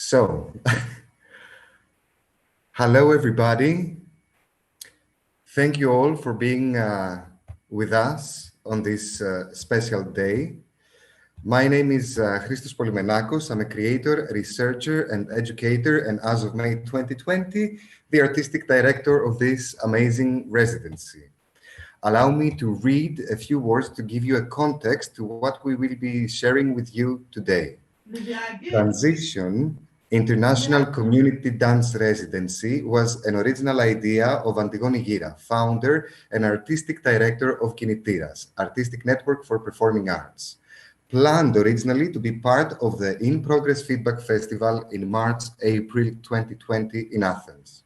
So, hello everybody. Thank you all for being with us on this special day. My name is Christos Polymenakos. I'm a creator, researcher, and educator, and as of May 2020, the artistic director of this amazing residency. Allow me to read a few words to give you a context to what we will be sharing with you today. Transition International Community Dance Residency was an original idea of Antigone Gira, founder and artistic director of Kinitiras, Artistic Network for Performing Arts. Planned originally to be part of the In Progress Feedback Festival in March-April 2020 in Athens.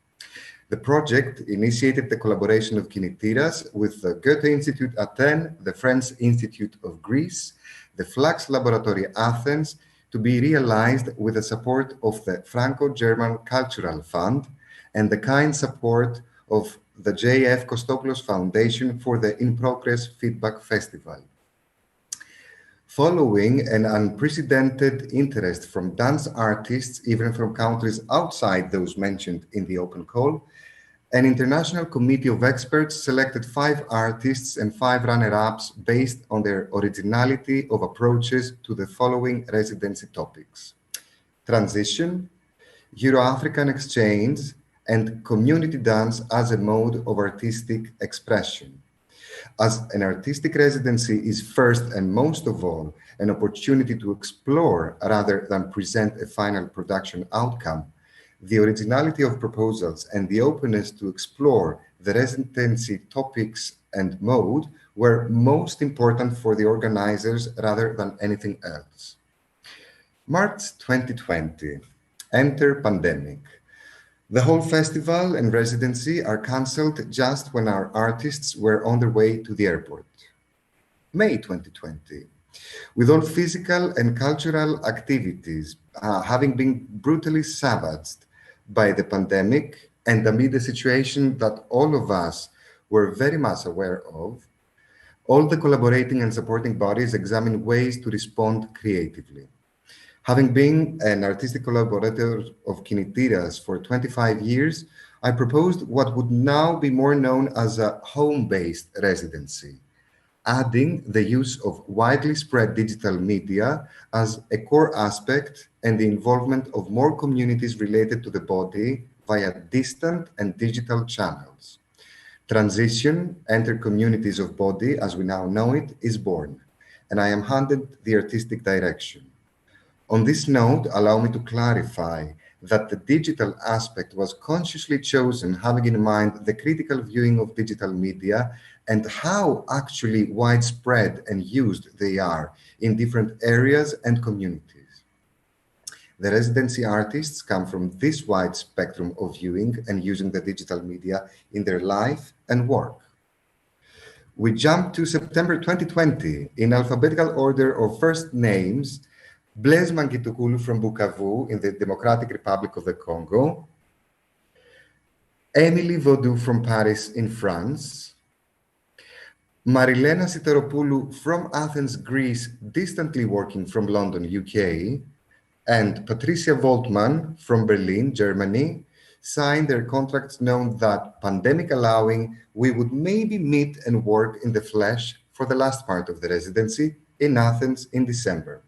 The project initiated the collaboration of Kinitiras with the Goethe Institute Athens, the French Institute of Greece, the Flux Laboratory Athens, to be realized with the support of the Franco-German Cultural Fund and the kind support of the J.F. Kostopoulos Foundation for the In Progress Feedback Festival. Following an unprecedented interest from dance artists, even from countries outside those mentioned in the open call, an international committee of experts selected 5 artists and 5 runner-ups based on their originality of approaches to the following residency topics: transition, Euro-African exchange, and community dance as a mode of artistic expression. As an artistic residency is first and most of all an opportunity to explore rather than present a final production outcome, the originality of proposals and the openness to explore the residency topics and mode were most important for the organizers rather than anything else. March 2020, enter pandemic. The whole festival and residency are cancelled just when our artists were on their way to the airport. May 2020, with all physical and cultural activities having been brutally savaged by the pandemic and amid a situation that all of us were very much aware of, all the collaborating and supporting bodies examined ways to respond creatively. Having been an artistic collaborator of Kinitiras for 25 years, I proposed what would now be more known as a home-based residency, adding the use of widely spread digital media as a core aspect and the involvement of more communities related to the body via distant and digital channels. Transition, Enter Communities of Body, as we now know it, is born, and I am handed the artistic direction. On this note, allow me to clarify that the digital aspect was consciously chosen having in mind the critical viewing of digital media and how actually widespread and used they are in different areas and communities. The residency artists come from this wide spectrum of viewing and using the digital media in their life and work. We jump to September 2020 in alphabetical order of first names: Blaise Mangitokoulou from Bukavu in the Democratic Republic of the Congo, Emily Vaudou from Paris in France, Marilena Sitaropoulou from Athens, Greece, distantly working from London, UK, and Patricia Voltman from Berlin, Germany, signed their contracts knowing that, pandemic allowing, we would maybe meet and work in the flesh for the last part of the residency in Athens in December.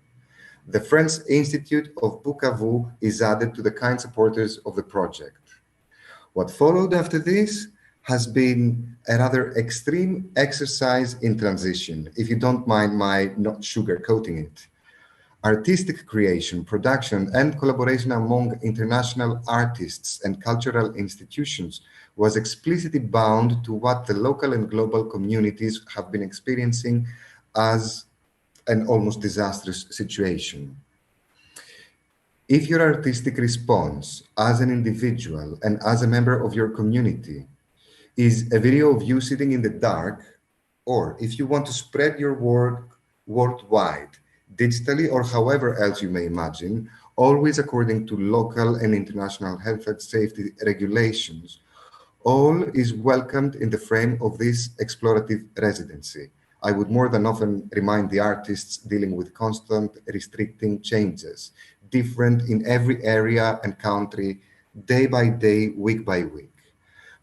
The French Institute of Bukavu is added to the kind supporters of the project. What followed after this has been a rather extreme exercise in transition, if you don't mind my not sugarcoating it. Artistic creation, production, and collaboration among international artists and cultural institutions was explicitly bound to what the local and global communities have been experiencing as an almost disastrous situation. If your artistic response as an individual and as a member of your community is a video of you sitting in the dark, or if you want to spread your work worldwide, digitally or however else you may imagine, always according to local and international health and safety regulations, all is welcomed in the frame of this explorative residency. I would more than often remind the artists dealing with constant restricting changes, different in every area and country, day by day, week by week.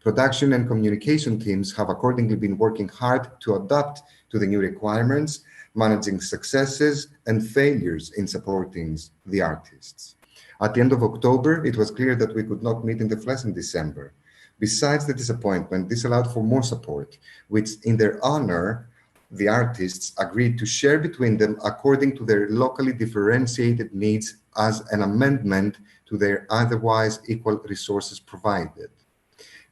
Production and communication teams have accordingly been working hard to adapt to the new requirements, managing successes and failures in supporting the artists. At the end of October, it was clear that we could not meet in the flesh in December. Besides the disappointment, this allowed for more support, which in their honor, the artists agreed to share between them according to their locally differentiated needs as an amendment to their otherwise equal resources provided.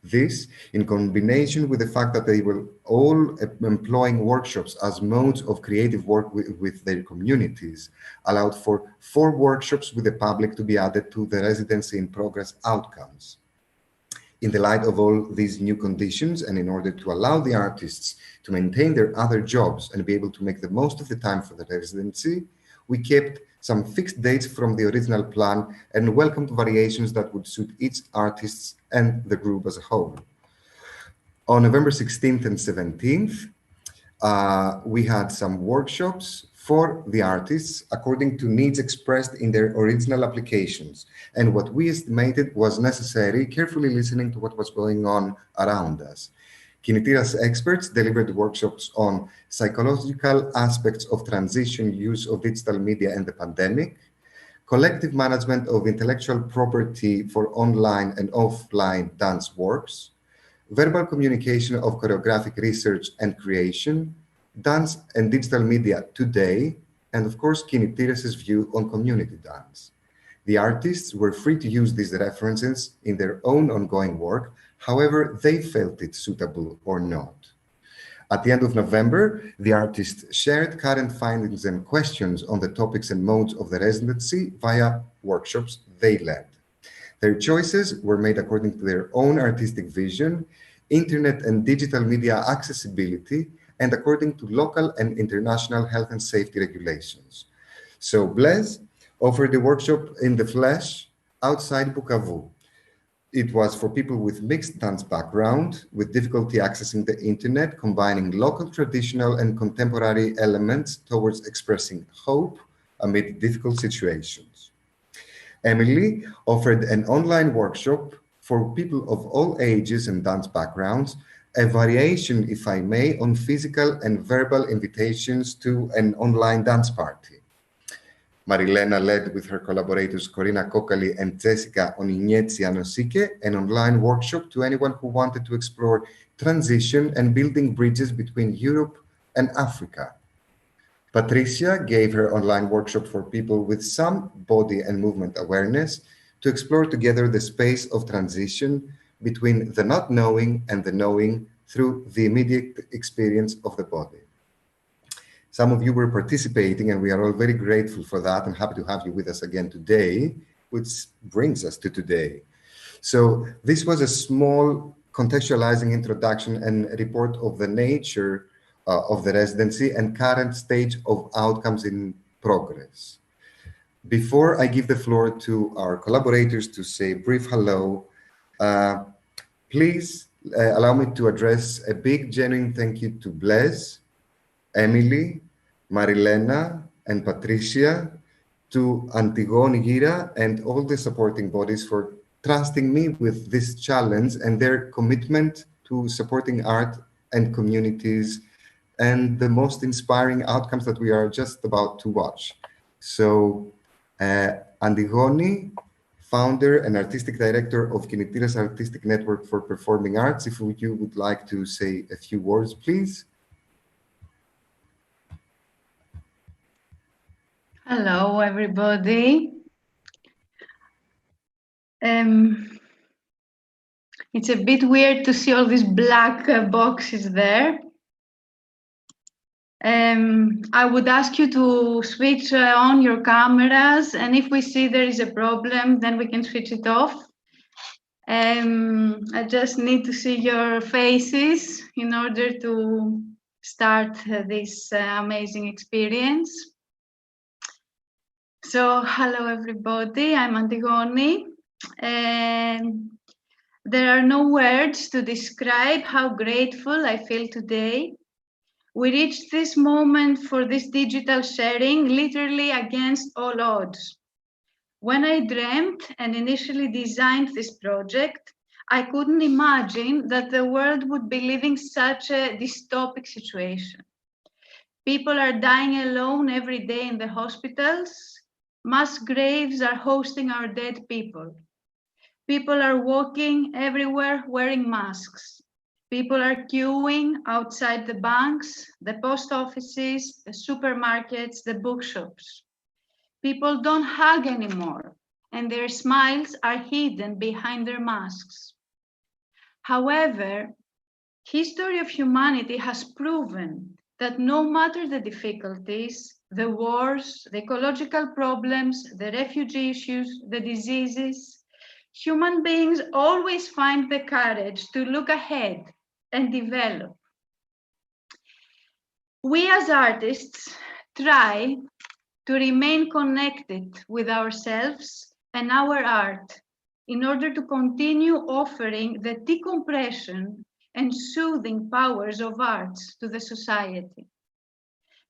This, in combination with the fact that they were all employing workshops as modes of creative work with their communities, allowed for 4 workshops with the public to be added to the residency in progress outcomes. In the light of all these new conditions, and in order to allow the artists to maintain their other jobs and be able to make the most of the time for the residency, we kept some fixed dates from the original plan and welcomed variations that would suit each artist and the group as a whole. On November 16th and 17th, we had some workshops for the artists according to needs expressed in their original applications and what we estimated was necessary, carefully listening to what was going on around us. Kinityras experts delivered workshops on psychological aspects of transition, use of digital media and the pandemic, collective management of intellectual property for online and offline dance works, verbal communication of choreographic research and creation, dance and digital media today, and of course, Kinityras' view on community dance. The artists were free to use these references in their own ongoing work, however they felt it suitable or not. At the end of November, the artists shared current findings and questions on the topics and modes of the residency via workshops they led. Their choices were made according to their own artistic vision, internet and digital media accessibility, and according to local and international health and safety regulations. So Blaise offered a workshop in the flesh outside Bukavu. It was for people with mixed dance background, with difficulty accessing the internet, combining local traditional and contemporary elements towards expressing hope amid difficult situations. Emily offered an online workshop for people of all ages and dance backgrounds, a variation, if I may, on physical and verbal invitations to an online dance party. Marilena led with her collaborators Corina Kokali and Jessica Onignetsi-Anosike an online workshop to anyone who wanted to explore transition and building bridges between Europe and Africa. Patricia gave her online workshop for people with some body and movement awareness to explore together the space of transition between the not knowing and the knowing through the immediate experience of the body. Some of you were participating and we are all very grateful for that and happy to have you with us again today, which brings us to today. So this was a small contextualizing introduction and report of the nature of the residency and current stage of outcomes in progress. Before I give the floor to our collaborators to say a brief hello, please allow me to address a big genuine thank you to Blaise, Emily, Marilena, and Patricia, to Antigone Gira and all the supporting bodies for trusting me with this challenge and their commitment to supporting art and communities and the most inspiring outcomes that we are just about to watch. So Antigone, founder and artistic director of Kinityras Artistic Network for Performing Arts, if you would like to say a few words, please. Hello, everybody. It's a bit weird to see all these black boxes there. I would ask you to switch on your cameras, and if we see there is a problem, then we can switch it off. I just need to see your faces in order to start this amazing experience. So, hello everybody, I'm Antigone, and there are no words to describe how grateful I feel today. We reached this moment for this digital sharing literally against all odds. When I dreamt and initially designed this project, I couldn't imagine that the world would be living such a dystopic situation. People are dying alone every day in the hospitals. Mass graves are hosting our dead people. People are walking everywhere wearing masks. People are queuing outside the banks, the post offices, the supermarkets, the bookshops. People don't hug anymore, and their smiles are hidden behind their masks. However, history of humanity has proven that no matter the difficulties, the wars, the ecological problems, the refugee issues, the diseases, human beings always find the courage to look ahead and develop. We as artists try to remain connected with ourselves and our art in order to continue offering the decompression and soothing powers of arts to the society.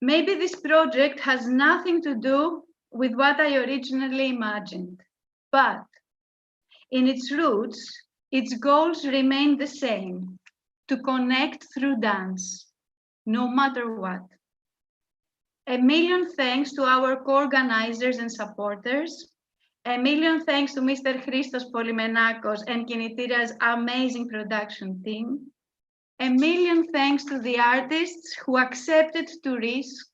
Maybe this project has nothing to do with what I originally imagined, but in its roots, its goals remain the same: to connect through dance, no matter what. A million thanks to our co-organizers and supporters. A million thanks to Mr. Christos Polymenakos and Kinitira's amazing production team. A million thanks to the artists who accepted to risk,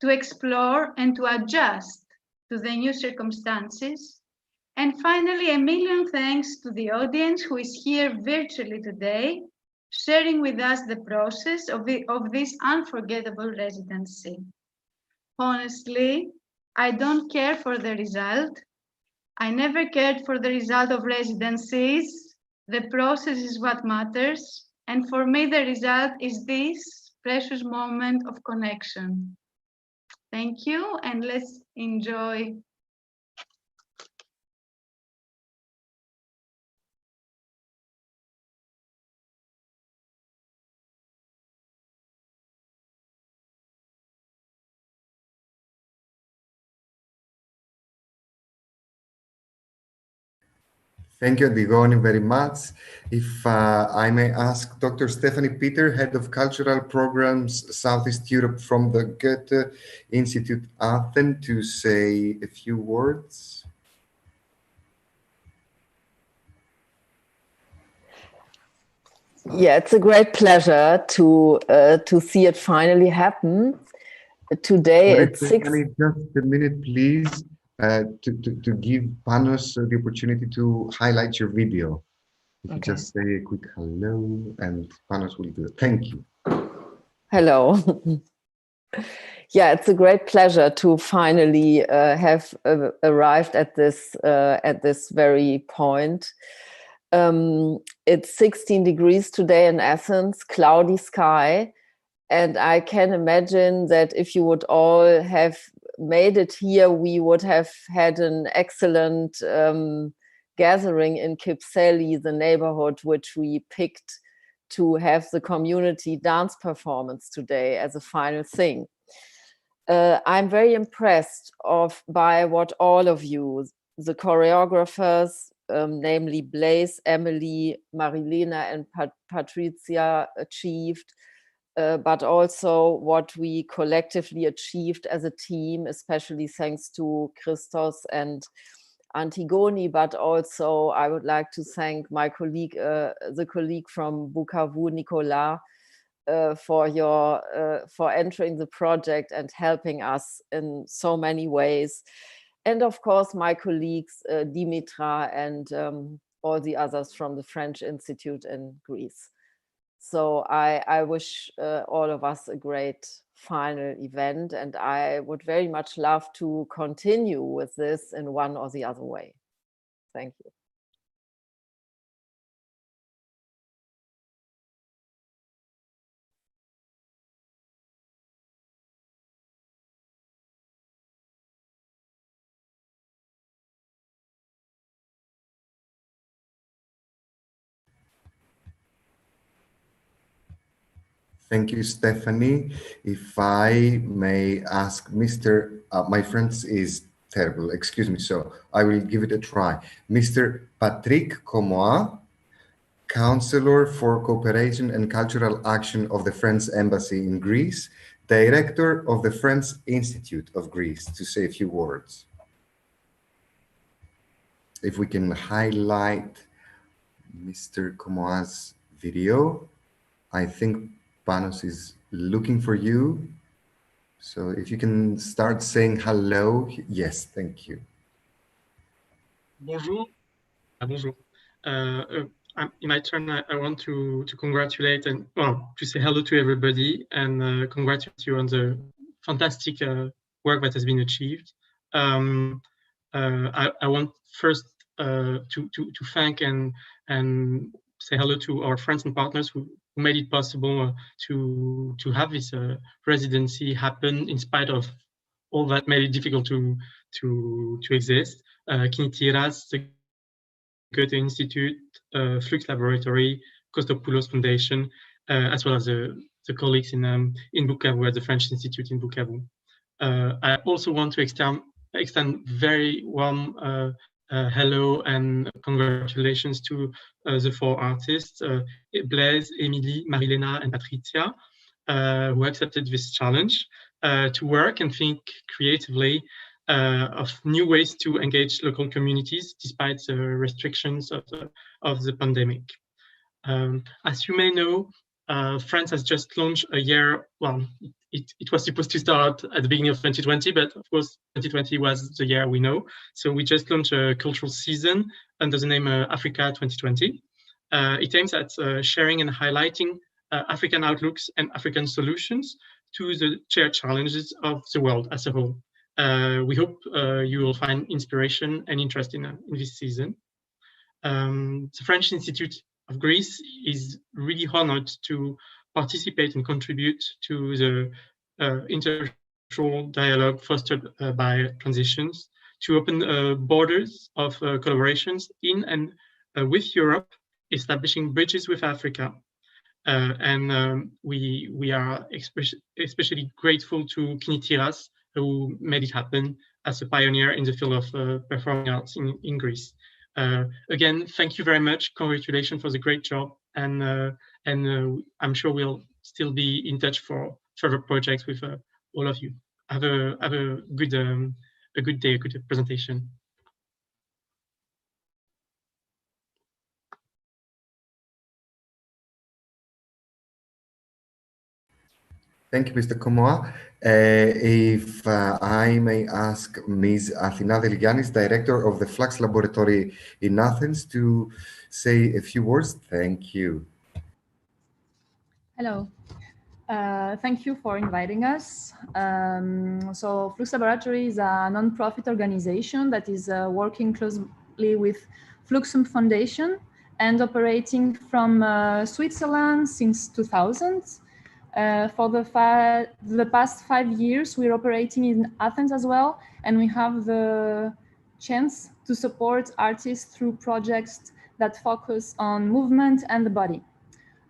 to explore, and to adjust to the new circumstances. And finally, a million thanks to the audience who is here virtually today, sharing with us the process of this unforgettable residency. Honestly, I don't care for the result. I never cared for the result of residencies. The process is what matters. And for me, the result is this precious moment of connection. Thank you, and let's enjoy. Thank you, Antigone, very much. If I may ask Dr. Stephanie Peter, Head of Cultural Programs, Southeast Europe from the Goethe Institute Athens, to say a few words. Yeah, it's a great pleasure to see it finally happen. Today Sorry, it's Stephanie, just a minute, please, to give Panos the opportunity to highlight your video. If you just say a quick hello, and Panos will do it. Thank you. Hello. Yeah, it's a great pleasure to finally have arrived at this very point. It's 16 degrees today in Athens, cloudy sky. And I can imagine that if you would all have made it here, we would have had an excellent gathering in Kypseli, the neighborhood which we picked to have the community dance performance today as a final thing. I'm very impressed by what all of you, the choreographers, namely Blaise, Emily, Marilena, and Patricia achieved, but also what we collectively achieved as a team, especially thanks to Christos and Antigone, but also I would like to thank my colleague, the colleague from Bukavu, Nicolas, for entering the project and helping us in so many ways. And of course, my colleagues, Dimitra and all the others from the French Institute in Greece. So I wish all of us a great final event, and I would very much love to continue with this in one or the other way. Thank you. Thank you, Stephanie. If I may ask Mr. My friend is terrible, excuse me, so I will give it a try. Mr. Patrick Comois, Counselor for Cooperation and Cultural Action of the French Embassy in Greece, Director of the French Institute of Greece, to say a few words. If we can highlight Mr. Comois' video. I think Panos is looking for you. So if you can start saying hello. Yes, thank you. Bonjour. Bonjour. In my turn, I want to congratulate and to say hello to everybody and congratulate you on the fantastic work that has been achieved. I want first to thank and say hello to our friends and partners who made it possible to have this residency happen in spite of all that made it difficult to exist. Kinitiras, the Goethe Institute, Flux Laboratory, Kostopoulos Foundation, as well as the colleagues in Bukavu at the French Institute in Bukavu. I also want to extend very warm hello and congratulations to the 4 artists, Blaise, Émilie, Marilena, and Patricia, who accepted this challenge to work and think creatively of new ways to engage local communities despite the restrictions of the pandemic. As you may know, France has just launched a year, well, it was supposed to start at the beginning of 2020, but of course 2020 was the year we know. So we just launched a cultural season under the name Africa 2020. It aims at sharing and highlighting African outlooks and African solutions to the shared challenges of the world as a whole. We hope you will find inspiration and interest in this season. The French Institute of Greece is really honored to participate and contribute to the intercultural dialogue fostered by Transitions to open borders of collaborations in and with Europe, establishing bridges with Africa. We are especially grateful to Kinitiras, who made it happen as a pioneer in the field of performing arts in Greece. Again, thank you very much. Congratulations for the great job, and I'm sure we'll still be in touch for further projects with all of you. Have a good day, a good presentation. Thank you, Mr. Comois. If I may ask Ms. Athina Deligiannis, Director of the Flux Laboratory in Athens, to say a few words. Thank you. Hello. Thank you for inviting us. So Flux Laboratory is a non-profit organization that is working closely with Fluxum Foundation and operating from Switzerland since 2000. For the past 5 years, we're operating in Athens as well, and we have the chance to support artists through projects that focus on movement and the body.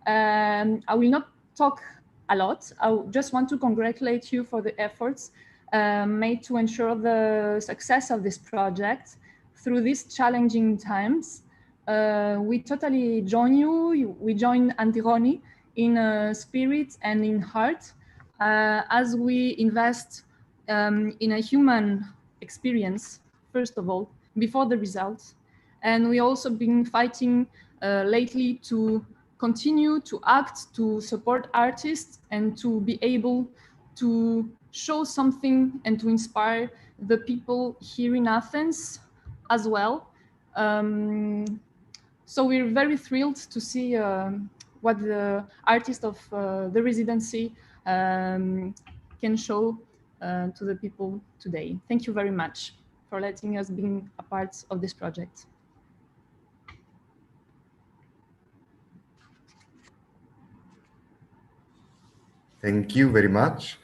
I will not talk a lot. I just want to congratulate you for the efforts made to ensure the success of this project through these challenging times. We totally join you. We join Antigone in spirit and in heart as we invest in a human experience, first of all, before the results. And we also been fighting lately to continue to act, to support artists, and to be able to show something and to inspire the people here in Athens as well. So we're very thrilled to see what the artists of the residency can show to the people today. Thank you very much for letting us be a part of this project. Thank you very much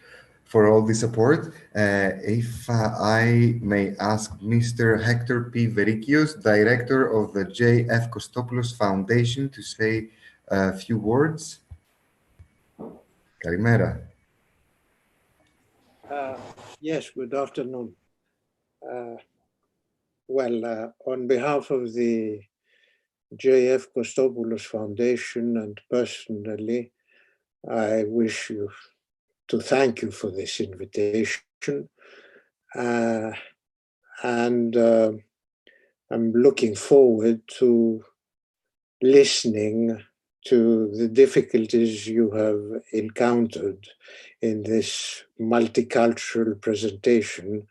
for all the support. If I may ask Mr. Hector P. Verikios, Director of the J.F. Kostopoulos Foundation, to say a few words. Kalimera. Yes, good afternoon. On behalf of the J.F. Kostopoulos Foundation and personally, I wish to thank you for this invitation. And I'm looking forward to listening to the difficulties you have encountered in this multicultural presentation.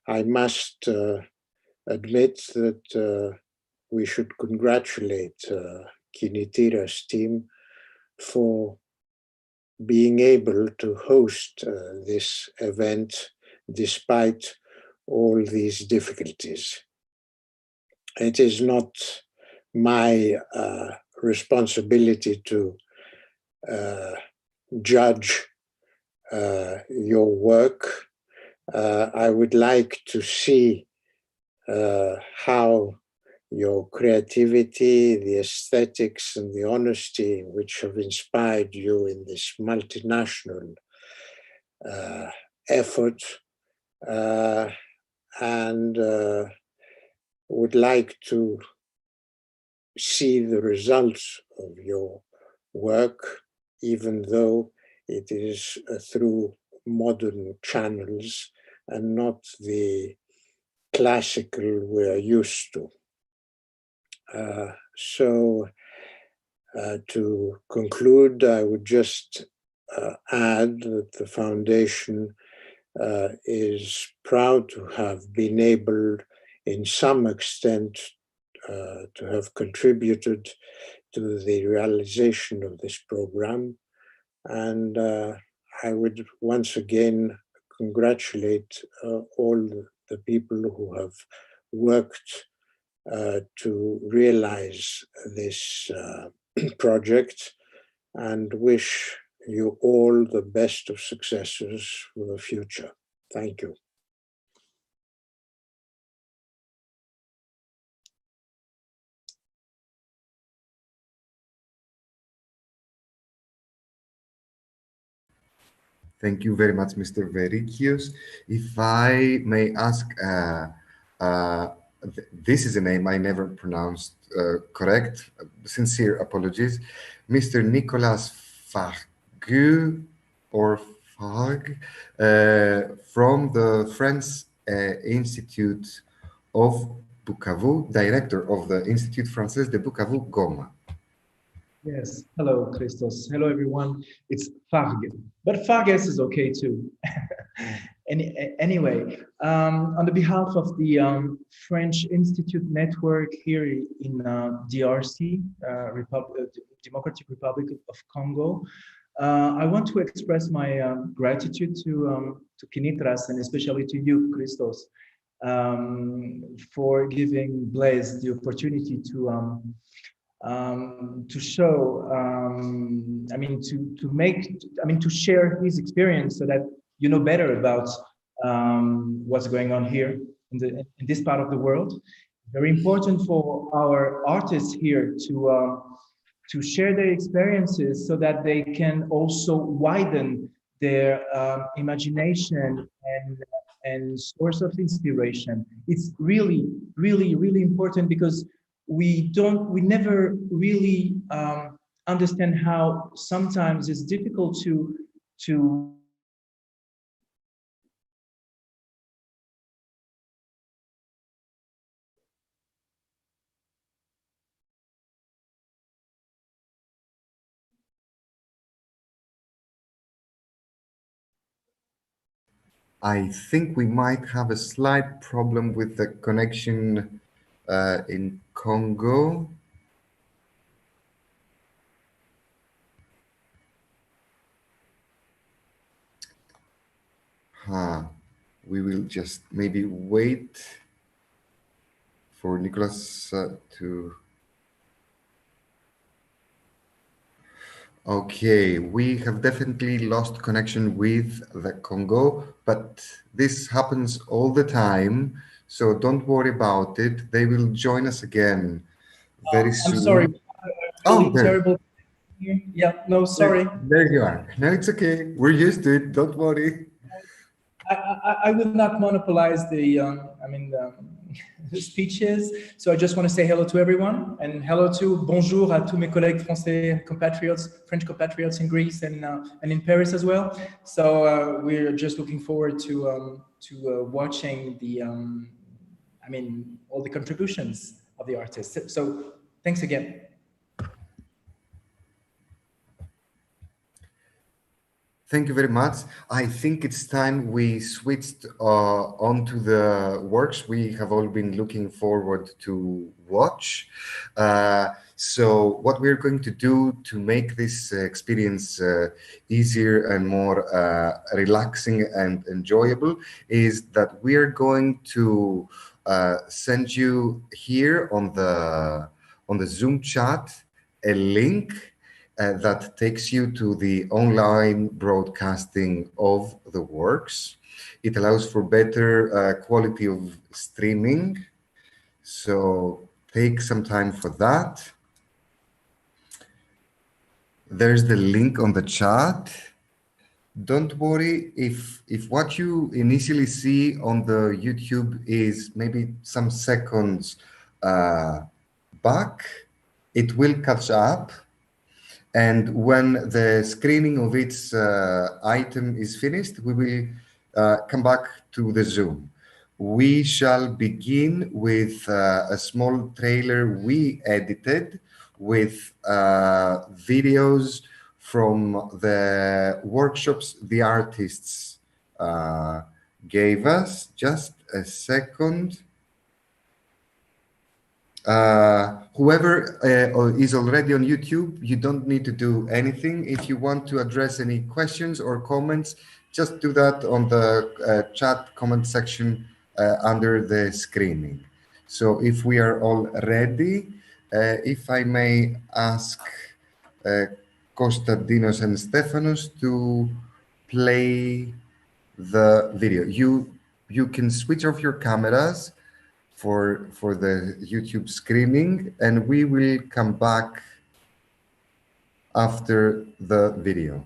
I must admit that we should congratulate Kinitira's team for being able to host this event despite all these difficulties. It is not my responsibility to judge your work. I would like to see how your creativity, the aesthetics, and the honesty which have inspired you in this multinational effort, and would like to see the results of your work, even though it is through modern channels and not the classical we're used to. To conclude, I would just add that the foundation is proud to have been able, in some extent, to have contributed to the realization of this program. And I would once again congratulate all the people who have worked to realize this project, and wish you all the best of successes for the future. Thank you. Thank you very much, Mr. Verikios. If I may ask, this is a name I never pronounced correct. Sincere apologies. Mr. Nicolas Fargue, or Fargue, from the French Institute of Bukavu, director of the Institut Français de Bukavu, Goma. Yes, hello, Christos. Hello, everyone. It's Fargue, but Farges is okay too. Anyway, on the behalf of the French Institute Network here in DRC, Democratic Republic of Congo, I want to express my gratitude to Kinitras, and especially to you, Christos, for giving Blaise the opportunity to show, to share his experience so that you know better about what's going on here in this part of the world. Very important for our artists here to share their experiences so that they can also widen their imagination and source of inspiration. It's really, really, really important, because we never really understand how sometimes it's difficult to I think we might have a slight problem with the connection in Congo. We will just maybe wait for Nicolas to... Okay, we have definitely lost connection with the Congo, but this happens all the time, so don't worry about it. They will join us again very soon. I'm sorry, really terrible. Yeah, no, sorry. There you are. No, it's okay. We're used to it. Don't worry. I will not monopolize the, the speeches. So I just want to say hello to everyone and hello to bonjour à tous mes collègues français compatriots, French compatriots in Greece and in Paris as well. So we're just looking forward to watching the, all the contributions of the artists. So thanks again. Thank you very much. I think it's time we switched onto the works we have all been looking forward to watch. So what we're going to do to make this experience easier and more relaxing and enjoyable is that we are going to send you here on the Zoom chat a link that takes you to the online broadcasting of the works. It allows for better quality of streaming. So take some time for that. There's the link on the chat. Don't worry if what you initially see on the YouTube is maybe some seconds back, it will catch up. And when the screening of each item is finished, we will come back to the Zoom. We shall begin with a small trailer we edited with videos from the workshops the artists gave us. Just a second. Whoever is already on YouTube, you don't need to do anything. If you want to address any questions or comments, just do that on the chat comment section under the screening. So if we are all ready, if I may ask Konstantinos and Stefanos to play the video. You can switch off your cameras for the YouTube screening, and we will come back after the video.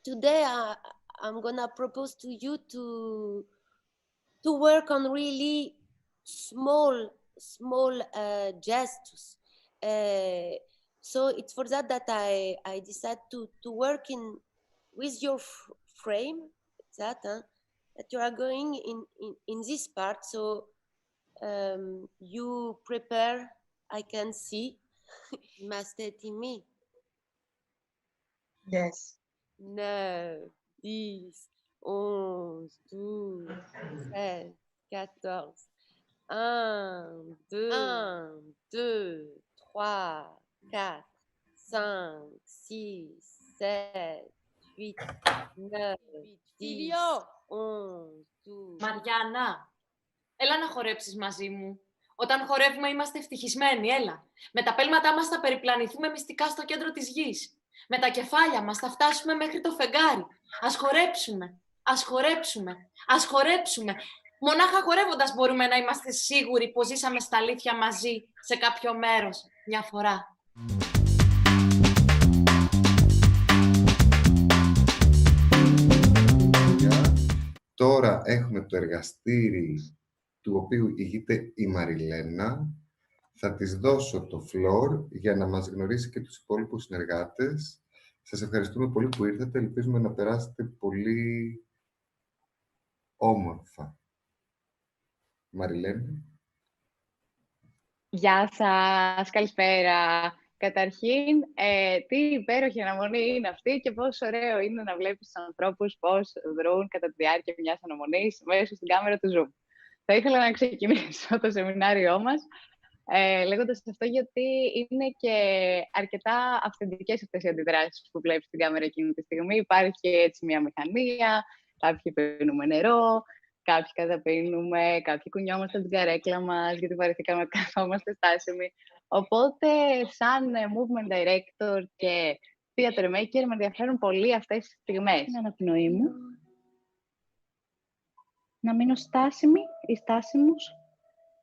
Today I'm gonna propose to you to work on really small gestures. So it's for that I decided to work with your frame that you are going in this part. So you prepare. I can see. Mastet me. Yes. 9, 10, 11, 12, 13, 14. 1, 2, 3, 4, 5, 6, 7, 8, 9, 10, 11, 12. Μαριάννα, έλα να χορέψεις μαζί μου. Όταν χορεύουμε είμαστε ευτυχισμένοι, έλα. Με τα πέλματά μας θα περιπλανηθούμε μυστικά στο κέντρο της γης. Με τα κεφάλια μας θα φτάσουμε μέχρι το φεγγάρι. Ας χορέψουμε, ας χορέψουμε, ας χορέψουμε. Μονάχα χορεύοντας μπορούμε να είμαστε σίγουροι πως ζήσαμε στα αλήθεια μαζί σε κάποιο μέρος μια φορά. Τώρα έχουμε το εργαστήρι του οποίου ηγείται η Μαριλένα. Θα της δώσω το floor για να μας γνωρίσει και τους υπόλοιπους συνεργάτες. Σας ευχαριστούμε πολύ που ήρθατε. Ελπίζουμε να περάσετε πολύ όμορφα. Μαριλένα. Γεια σας, καλησπέρα. Καταρχήν, τι υπέροχη αναμονή είναι αυτή και πόσο ωραίο είναι να βλέπεις τους ανθρώπους πώς δρούν κατά τη διάρκεια μιας αναμονής μέσω στην κάμερα του Zoom. Θα ήθελα να ξεκινήσω το σεμινάριό μας λέγοντας αυτό, γιατί είναι και αρκετά αυθεντικές αυτές οι αντιδράσεις που βλέπεις στην κάμερα εκείνη τη στιγμή. Υπάρχει έτσι μια μηχανία, κάποιοι πίνουμε νερό, κάποιοι καταπίνουμε, κάποιοι κουνιόμαστε από την καρέκλα μας, γιατί βαρεθήκαμε να καθόμαστε στάσιμοι. Οπότε, σαν movement director και theater maker, με ενδιαφέρουν πολύ αυτές τις στιγμές. Την αναπνοή μου. Να μείνω στάσιμη ή στάσιμος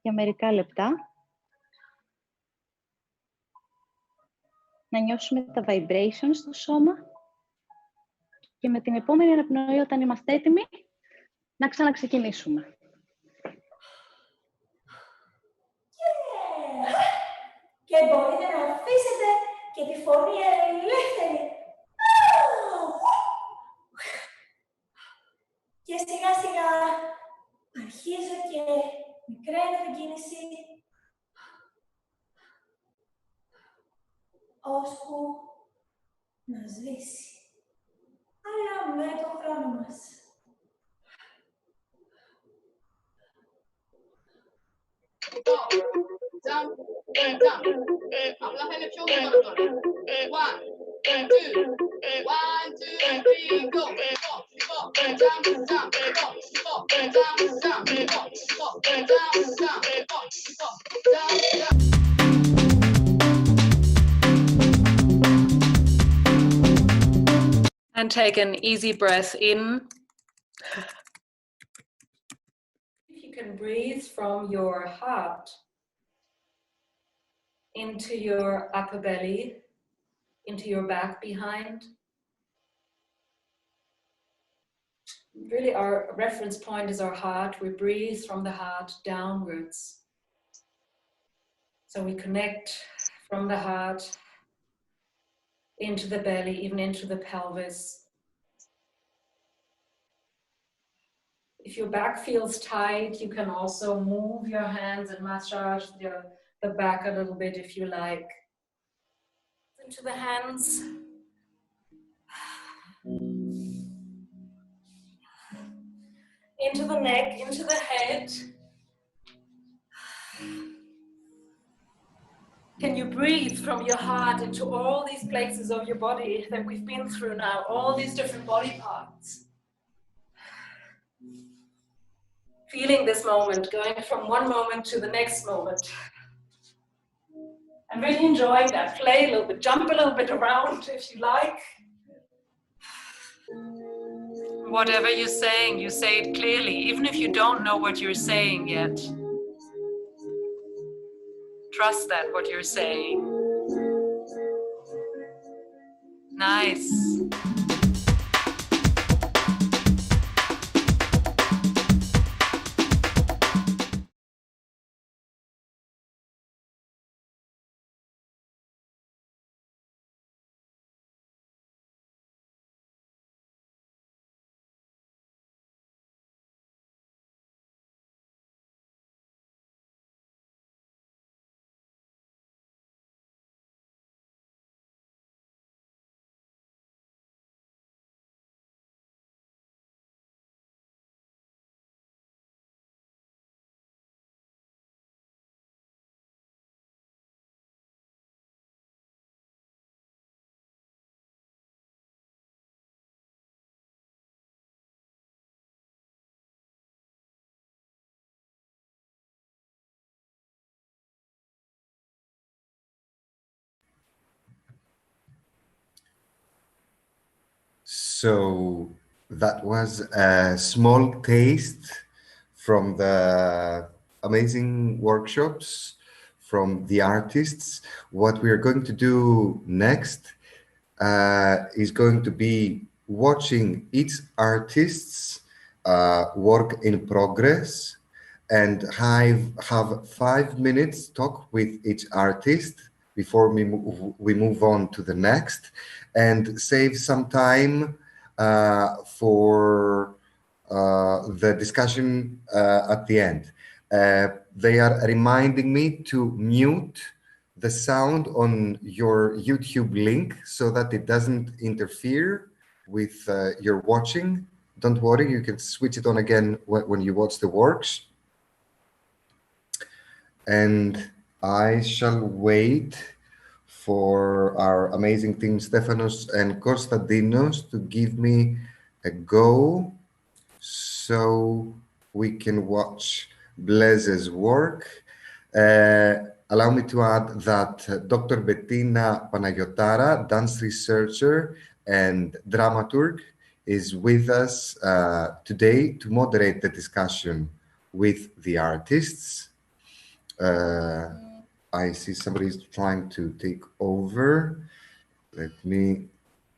για μερικά λεπτά. Να νιώσουμε τα vibrations στο σώμα. Και με την επόμενη αναπνοή, όταν είμαστε έτοιμοι, να ξαναξεκινήσουμε. Και μπορείτε να αφήσετε και τη φωνή ελεύθερη. Και σιγά σιγά αρχίζω και μικραίνω την κίνηση ώσπου να σβήσει. Αλλά με το χρόνο μας. Jump, jump. Απλά θα είναι πιο γρήγορο τώρα. 1, 2, 1, 2, 3, go. Jump, jump, jump, And take an easy breath in. If you can breathe from your heart into your upper belly, into your back behind. Really, our reference point is our heart. We breathe from the heart downwards. So we connect from the heart into the belly, even into the pelvis. If your back feels tight, you can also move your hands and massage the back a little bit if you like. Into the hands. Into the neck, into the head. Can you breathe from your heart into all these places of your body that we've been through now, all these different body parts? Feeling this moment, going from one moment to the next moment. I'm really enjoying that. Play a little bit, jump a little bit around if you like. Whatever you're saying, you say it clearly, even if you don't know what you're saying yet. Trust that what you're saying. Nice. So that was a small taste from the amazing workshops from the artists. What we are going to do next is going to be watching each artist's work in progress and have 5 minutes talk with each artist before we move on to the next, and save some time for the discussion at the end. They are reminding me to mute the sound on your YouTube link so that it doesn't interfere with your watching. Don't worry, you can switch it on again when you watch the works. And I shall wait for our amazing team, Stefanos and Konstantinos, to give me a go so we can watch Blaise's work. Allow me to add that Dr. Bettina Panagiotara, dance researcher and dramaturg, is with us today to moderate the discussion with the artists. I see somebody's trying to take over. Let me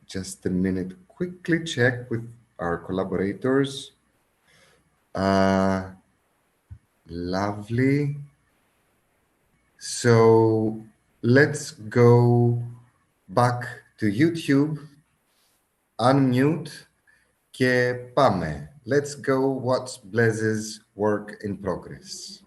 just a minute quickly check with our collaborators. Lovely. So let's go back to YouTube, unmute και πάμε. Let's go watch Blaise's work in progress.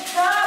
Stop!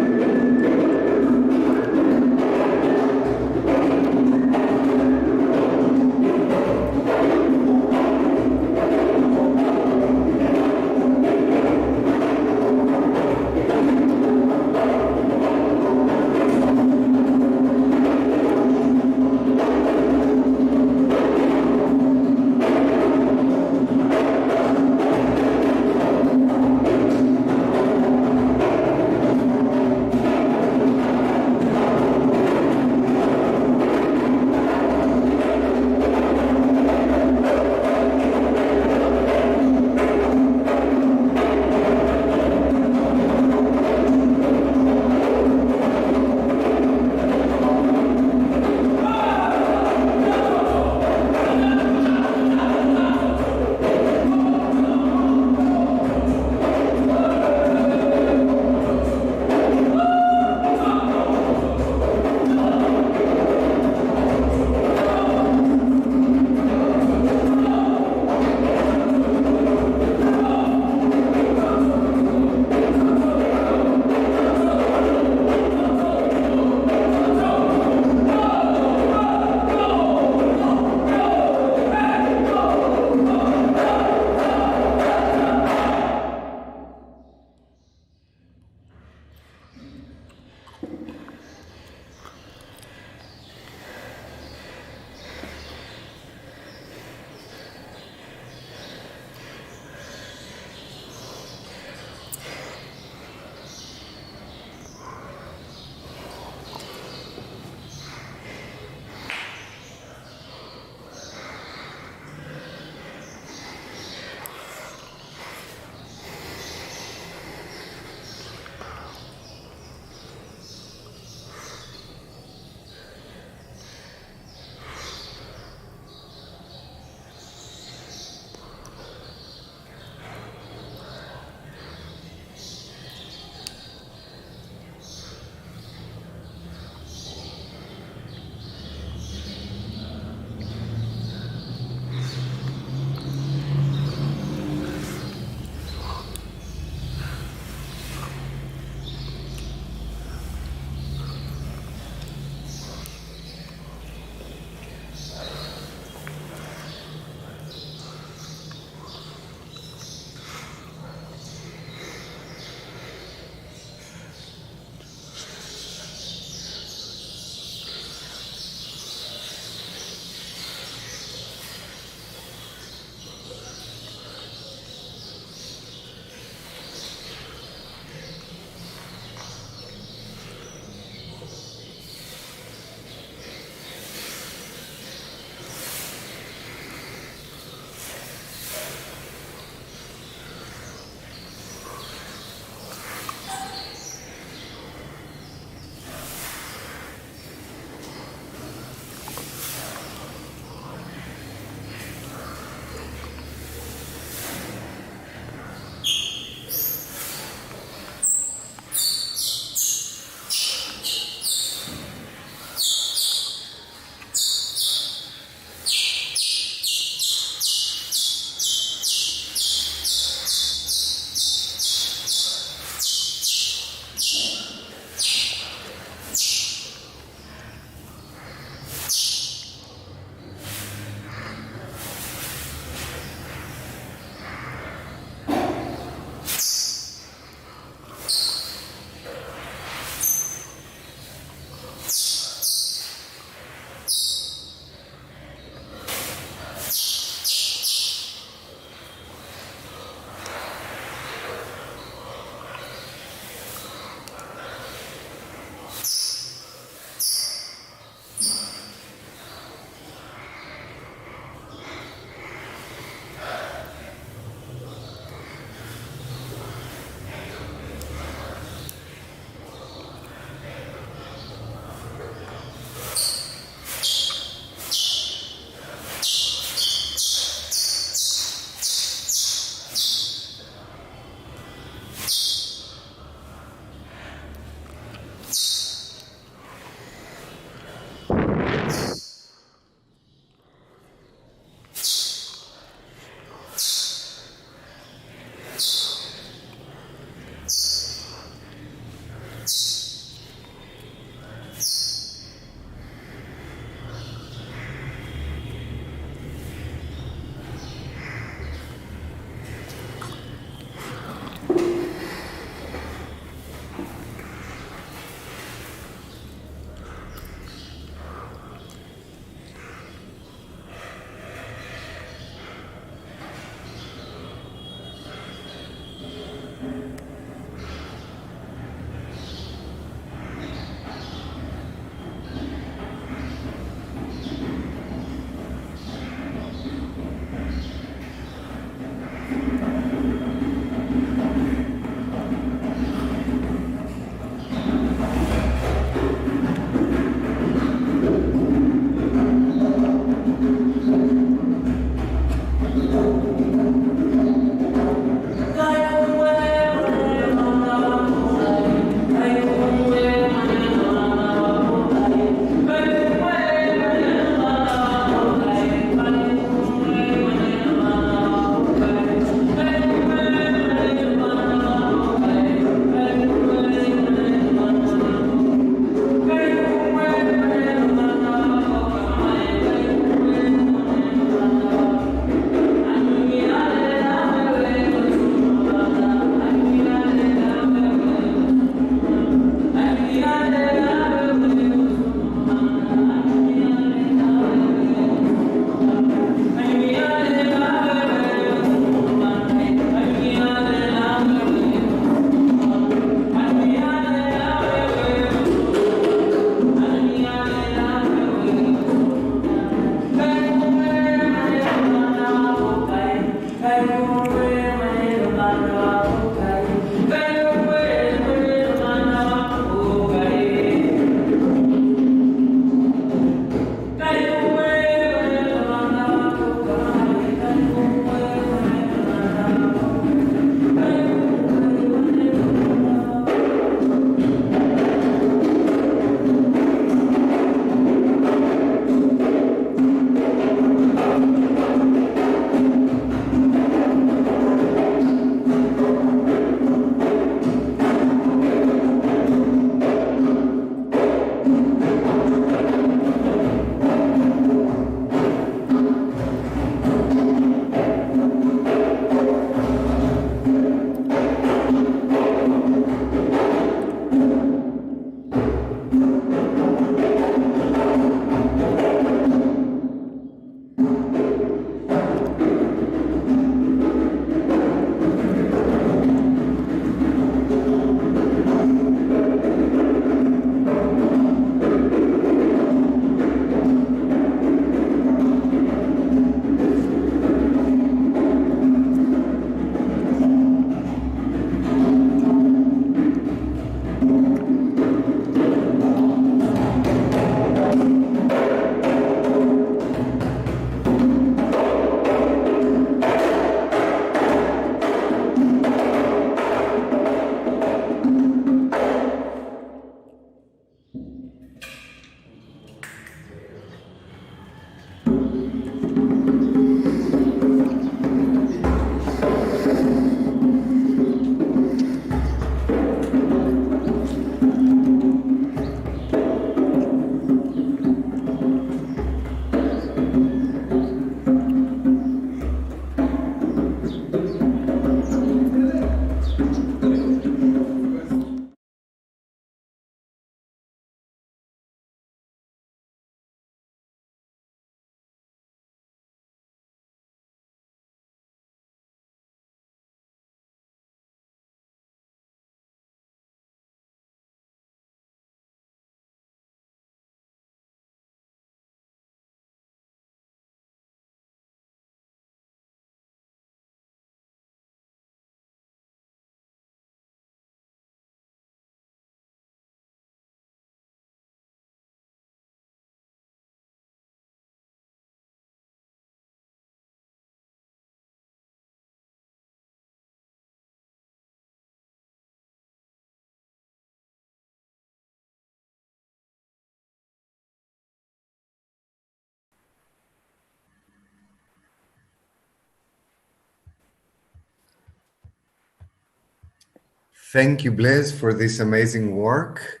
Thank you, Blaise, for this amazing work.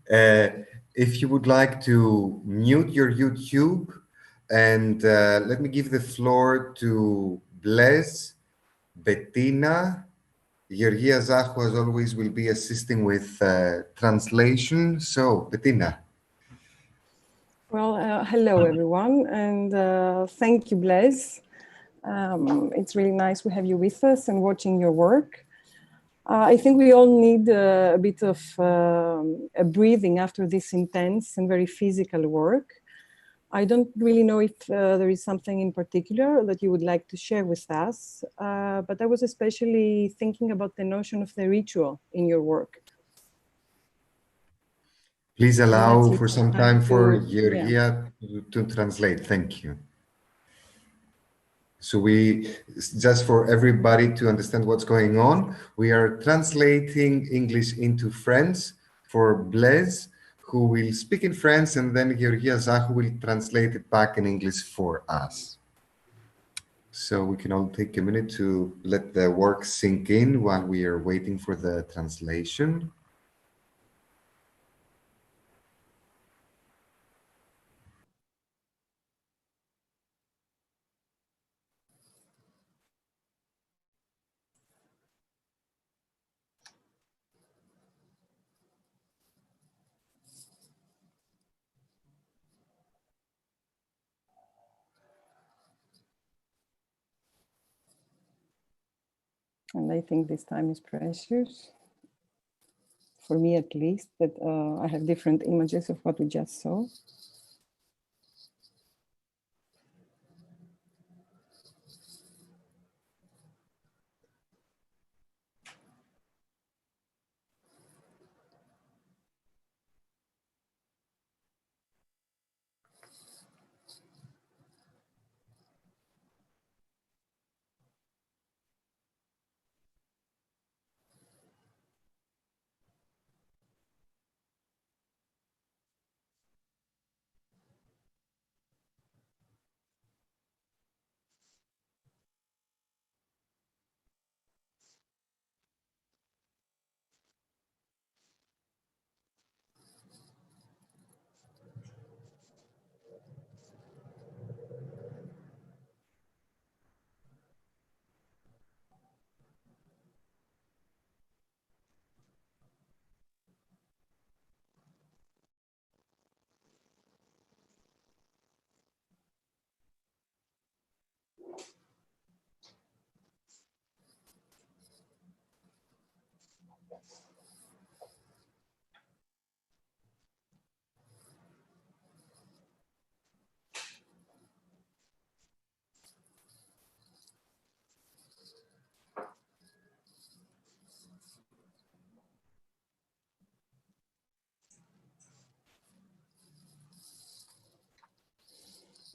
If you would like to mute your YouTube, and let me give the floor to Blaise, Bettina, Georgia Zacho, as always, will be assisting with translation. So, Bettina. Well, hello, everyone, and thank you, Blaise. It's really nice to have you with us and watching your work. I think we all need a bit of a breathing after this intense and very physical work. I don't really know if there is something in particular that you would like to share with us, but I was especially thinking about the notion of the ritual in your work. Please allow That's for some time for to, Georgia to translate. Thank you. So we, just for everybody to understand what's going on, we are translating English into French for Blaise, who will speak in French, and then Georgia Zacho will translate it back in English for us. So we can all take a minute to let the work sink in while we are waiting for the translation. and I think this time is precious, for me at least, but I have different images of what we just saw.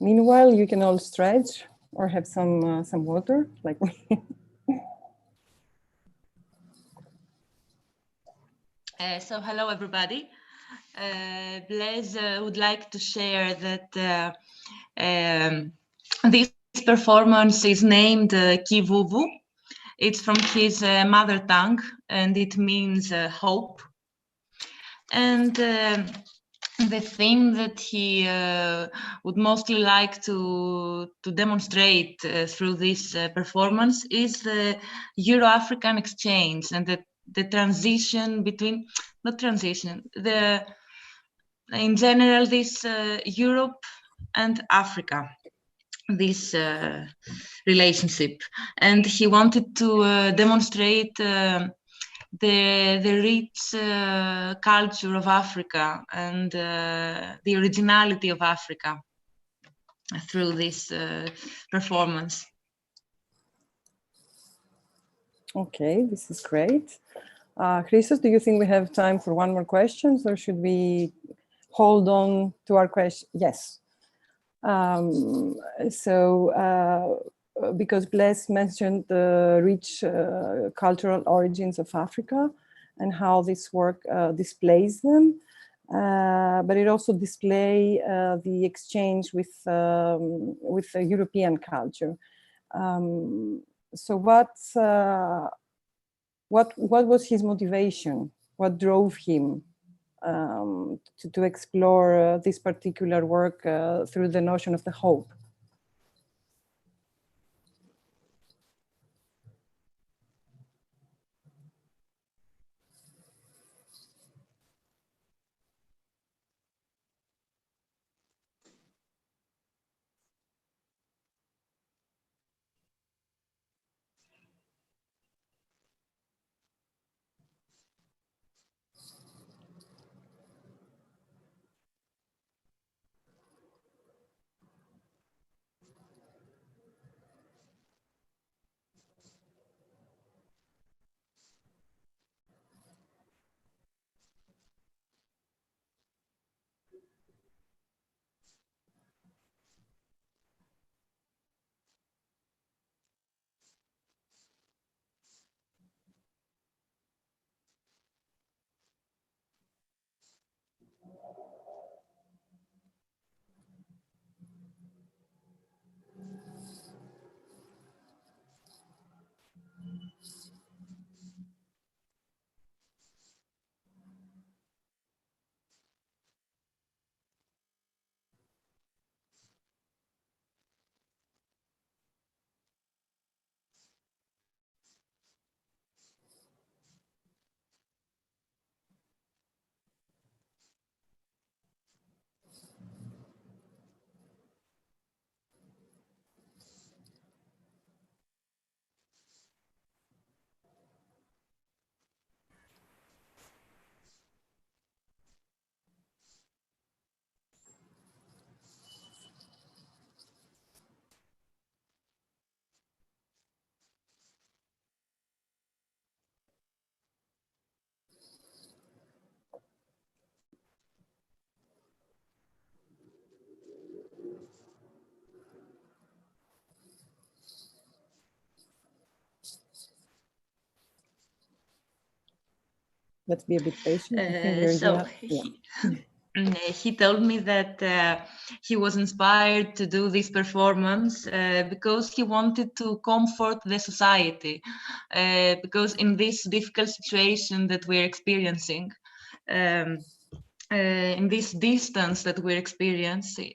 Meanwhile, you can all stretch or have some water, like me. So hello, everybody. Blaise would like to share that this performance is named Kivuvu. It's from his mother tongue, and it means hope. And the thing that he would mostly like to demonstrate through this performance is the Euro-African exchange and the transition between, not transition, in general, this Europe and Africa, this relationship. And he wanted to demonstrate the rich culture of Africa and the originality of Africa through this performance. Okay, this is great. Christos, do you think we have time for one more question, or should we hold on to our question? Yes. Because Blaise mentioned the rich cultural origins of Africa and how this work displays them, but it also displays the exchange with the European culture. So what was his motivation? What drove him to explore this particular work through the notion of the hope? Let's be a bit patient. He told me that he was inspired to do this performance because he wanted to comfort the society, because in this difficult situation that we're experiencing, in this distance that we're experiencing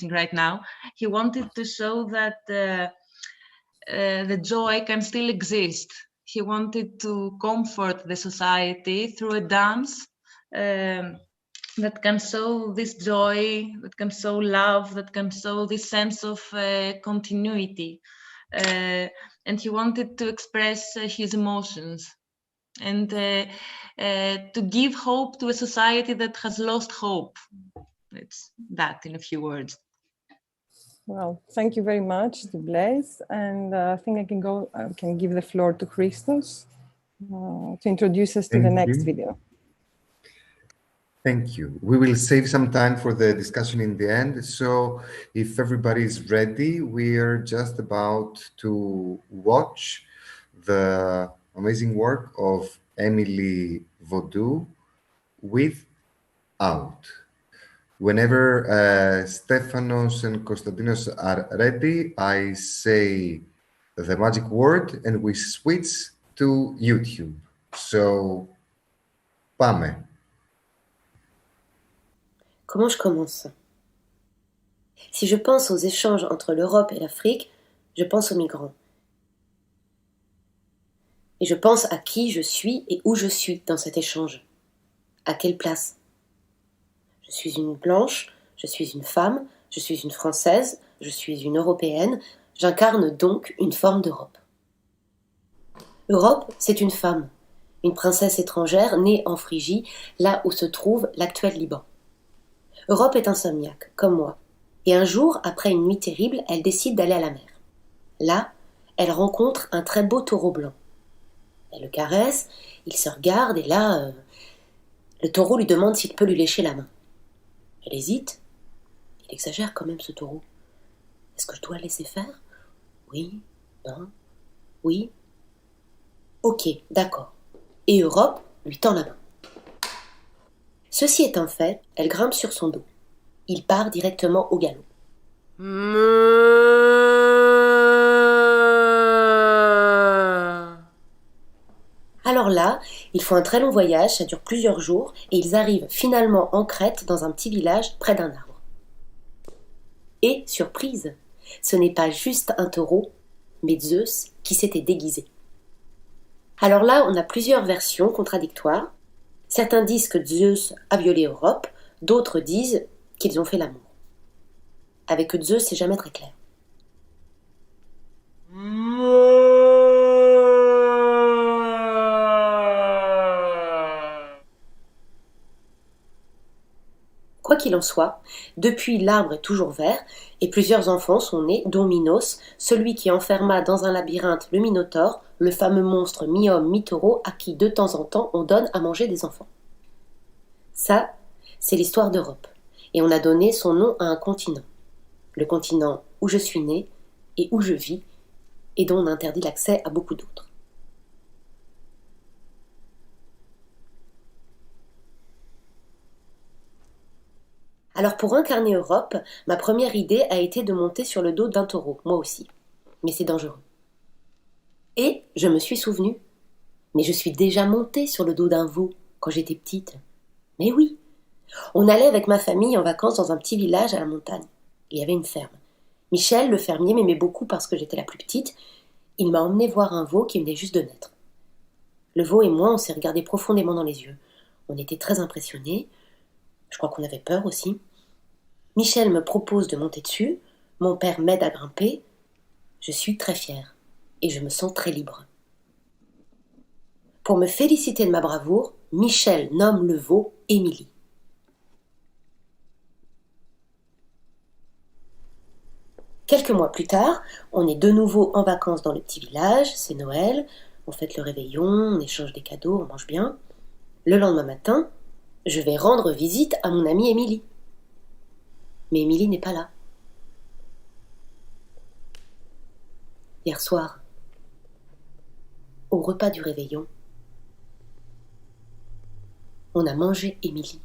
right now, he wanted to show that the joy can still exist. He wanted to comfort the society through a dance that can show this joy, that can show love, that can show this sense of continuity. And he wanted to express his emotions and to give hope to a society that has lost hope. It's that in a few words. Well, thank you very much to Blaise, and I think I can give the floor to Christos to introduce us to the next video. Thank you. We will save some time for the discussion in the end. So if everybody is ready, we are just about to watch the amazing work of Emily Vaudou with Out. Whenever Stefanos and Konstantinos are ready, I say the magic word and we switch to YouTube. So, πάμε. Comment je commence? Si je pense aux échanges entre l'Europe et l'Afrique, je pense aux migrants. Et je pense à qui je suis et où je suis dans cet échange. À quelle place? Je suis une blanche, je suis une femme, je suis une Française, je suis une Européenne, j'incarne donc une forme d'Europe. Europe, c'est une femme, une princesse étrangère née en Phrygie, là où se trouve l'actuel Liban. Europe est insomniaque, comme moi, et un jour, après une nuit terrible, elle décide d'aller à la mer. Là, elle rencontre un très beau taureau blanc. Elle le caresse, ils se regardent, et là, le taureau lui demande s'il peut lui lécher la main. Elle hésite. Il exagère quand même, ce taureau. Est-ce que je dois laisser faire? Oui, non, oui. Ok, d'accord. Et Europe lui tend la main. Ceci étant fait, elle grimpe sur son dos. Il part directement au galop. Alors là, ils font un très long voyage, ça dure plusieurs jours, et ils arrivent finalement en Crète, dans un petit village près d'un arbre. Et, surprise, ce n'est pas juste un taureau, mais Zeus qui s'était déguisé. Alors là, on a plusieurs versions contradictoires. Certains disent que Zeus a violé Europe, d'autres disent qu'ils ont fait l'amour. Avec Zeus, c'est jamais très clair. Quoi qu'il en soit, depuis l'arbre est toujours vert et plusieurs enfants sont nés, dont Minos, celui qui enferma dans un labyrinthe le Minotaure, le fameux monstre mi-homme, mi-taureau à qui de temps en temps on donne à manger des enfants. Ça, c'est l'histoire d'Europe et on a donné son nom à un continent. Le continent où je suis née et où je vis et dont on interdit l'accès à beaucoup d'autres. Alors pour incarner Europe, ma première idée a été de monter sur le dos d'un taureau, moi aussi. Mais c'est dangereux. Et je me suis souvenue, mais je suis déjà montée sur le dos d'un veau quand j'étais petite. Mais oui, on allait avec ma famille en vacances dans un petit village à la montagne. Il y avait une ferme. Michel, le fermier, m'aimait beaucoup parce que j'étais la plus petite. Il m'a emmenée voir un veau qui venait juste de naître. Le veau et moi, on s'est regardés profondément dans les yeux. On était très impressionnés. Je crois qu'on avait peur aussi. Michel me propose de monter dessus. Mon père m'aide à grimper. Je suis très fière et je me sens très libre. Pour me féliciter de ma bravoure, Michel nomme le veau Émilie. Quelques mois plus tard, on est de nouveau en vacances dans le petit village, c'est Noël, on fête le réveillon, on échange des cadeaux, on mange bien. Le lendemain matin, je vais rendre visite à mon amie Émilie. Mais Émilie n'est pas là. Hier soir, au repas du réveillon, on a mangé Émilie.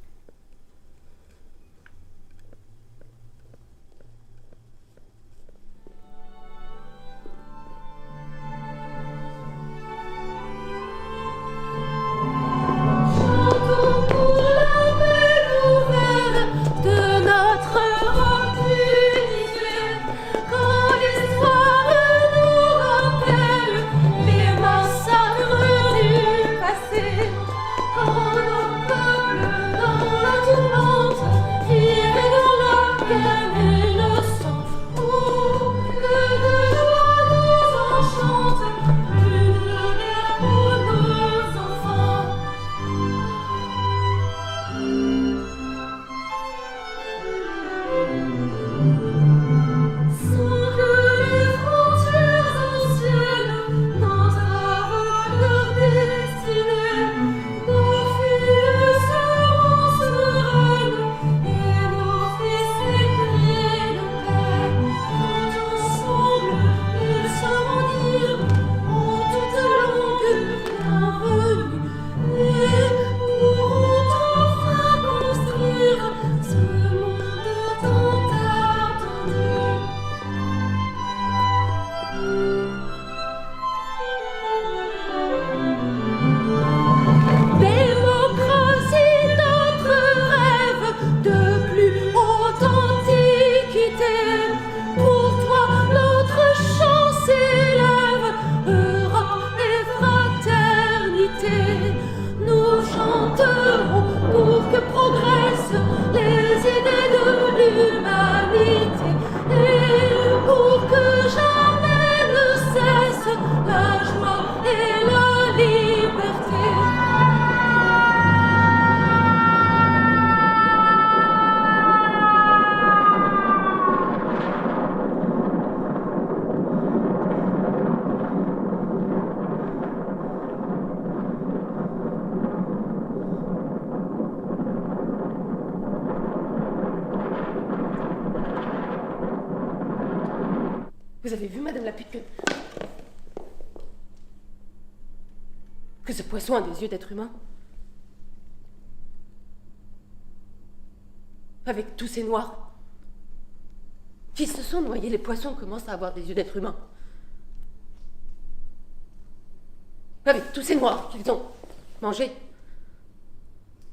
Vous avez vu, madame la pute, que ce poisson a des yeux d'être humain? Avec tous ces noirs. S'ils se sont noyés, les poissons commencent à avoir des yeux d'être humain. avec tous ces noirs qu'ils ont mangés,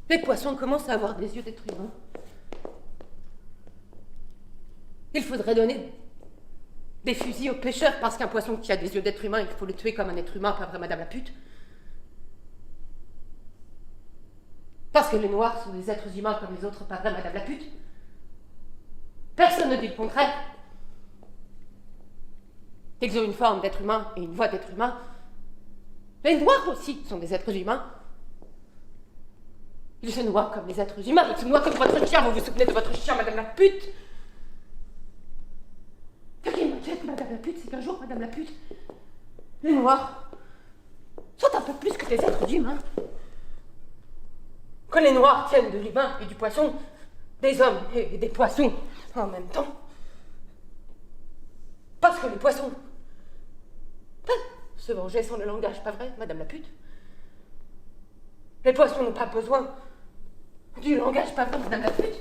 les poissons commencent à avoir des yeux d'être humains. Il faudrait donner des fusils aux pêcheurs parce qu'un poisson qui a des yeux d'être humain, il faut le tuer comme un être humain, pas vrai, madame la pute? Parce que les noirs sont des êtres humains comme les autres, pas vrai, madame la pute? Personne ne dit le contraire. Ils ont une forme d'être humain et une voix d'être humain. Les noirs aussi sont des êtres humains. Ils se noient comme les êtres humains, ils se noient comme votre chien. Vous vous souvenez de votre chien, madame la pute? Ce qui m'inquiète, madame la pute, c'est qu'un jour, madame la pute, les noirs sont un peu plus que des êtres humains. Que les noirs tiennent de l'humain et du poisson, des hommes et des poissons en même temps. Parce que les poissons peuvent se venger sans le langage, pas vrai, madame la pute? Les poissons n'ont pas besoin du langage, pas vrai, madame la pute?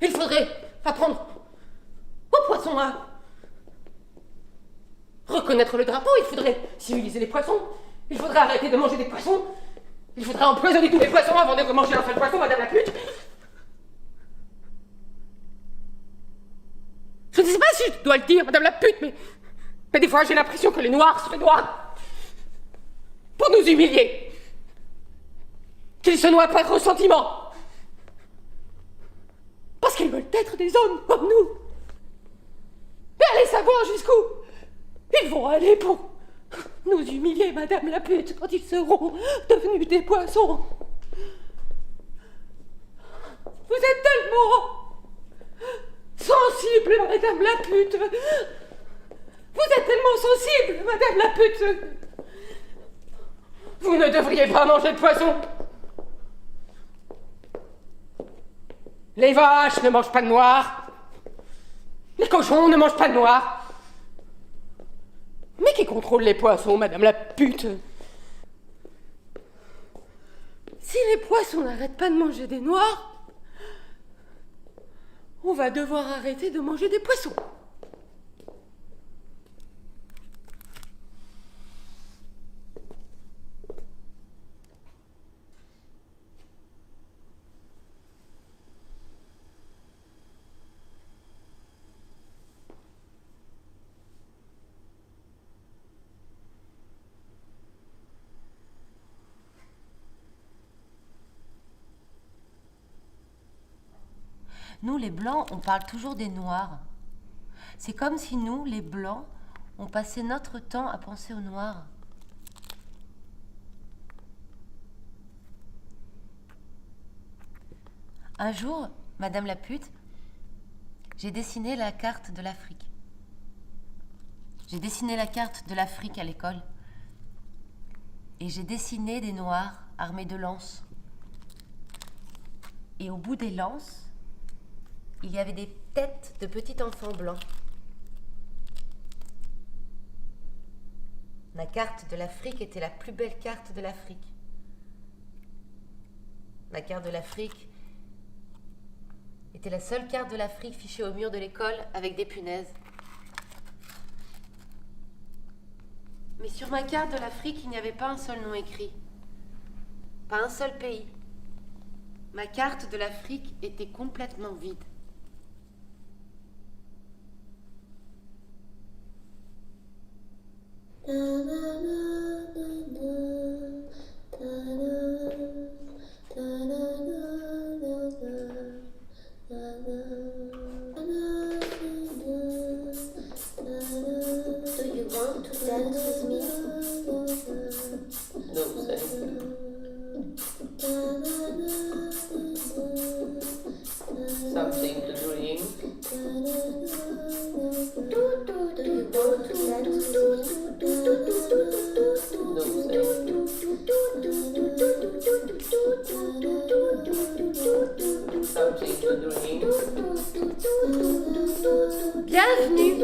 Il faudrait apprendre aux poissons à reconnaître le drapeau, il faudrait civiliser les poissons, il faudrait arrêter de manger des poissons, il faudrait empoisonner tous les poissons avant de manger un seul poisson, madame la pute. Je ne sais pas si je dois le dire, madame la pute, mais des fois j'ai l'impression que les noirs se noient pour nous humilier, qu'ils se noient par ressentiment, parce qu'ils veulent être des hommes comme nous. Mais allez savoir jusqu'où ils vont aller pour nous humilier, madame la pute, quand ils seront devenus des poissons. Vous êtes tellement sensible, madame la pute. Vous êtes tellement sensible, madame la pute. Vous ne devriez pas manger de poisson. Les vaches ne mangent pas de noir. Les cochons ne mangent pas de noir. Mais qui contrôle les poissons, madame la pute? Si les poissons n'arrêtent pas de manger des noirs, on va devoir arrêter de manger des poissons. Nous, les Blancs, on parle toujours des Noirs. C'est comme si nous, les Blancs, on passait notre temps à penser aux Noirs. Un jour, madame la pute, j'ai dessiné la carte de l'Afrique. J'ai dessiné la carte de l'Afrique à l'école. Et j'ai dessiné des Noirs armés de lances. Et au bout des lances, il y avait des têtes de petits enfants blancs. La carte de l'Afrique était la plus belle carte de l'Afrique. La carte de l'Afrique était la seule carte de l'Afrique fichée au mur de l'école avec des punaises. Mais sur ma carte de l'Afrique, il n'y avait pas un seul nom écrit. Pas un seul pays. Ma carte de l'Afrique était complètement vide. Do you want to dance with me? No, thank you. Something to drink? Do you want to dance with me? No, thank you. Something to drink? Bienvenue.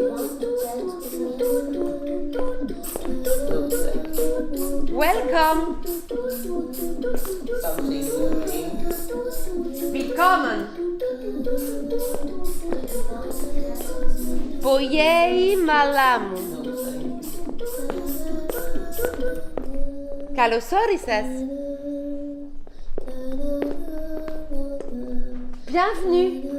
Welcome. Something to drink? Willkommen. Πογέι μαλά μου. Καλώς όρισες. Bienvenue.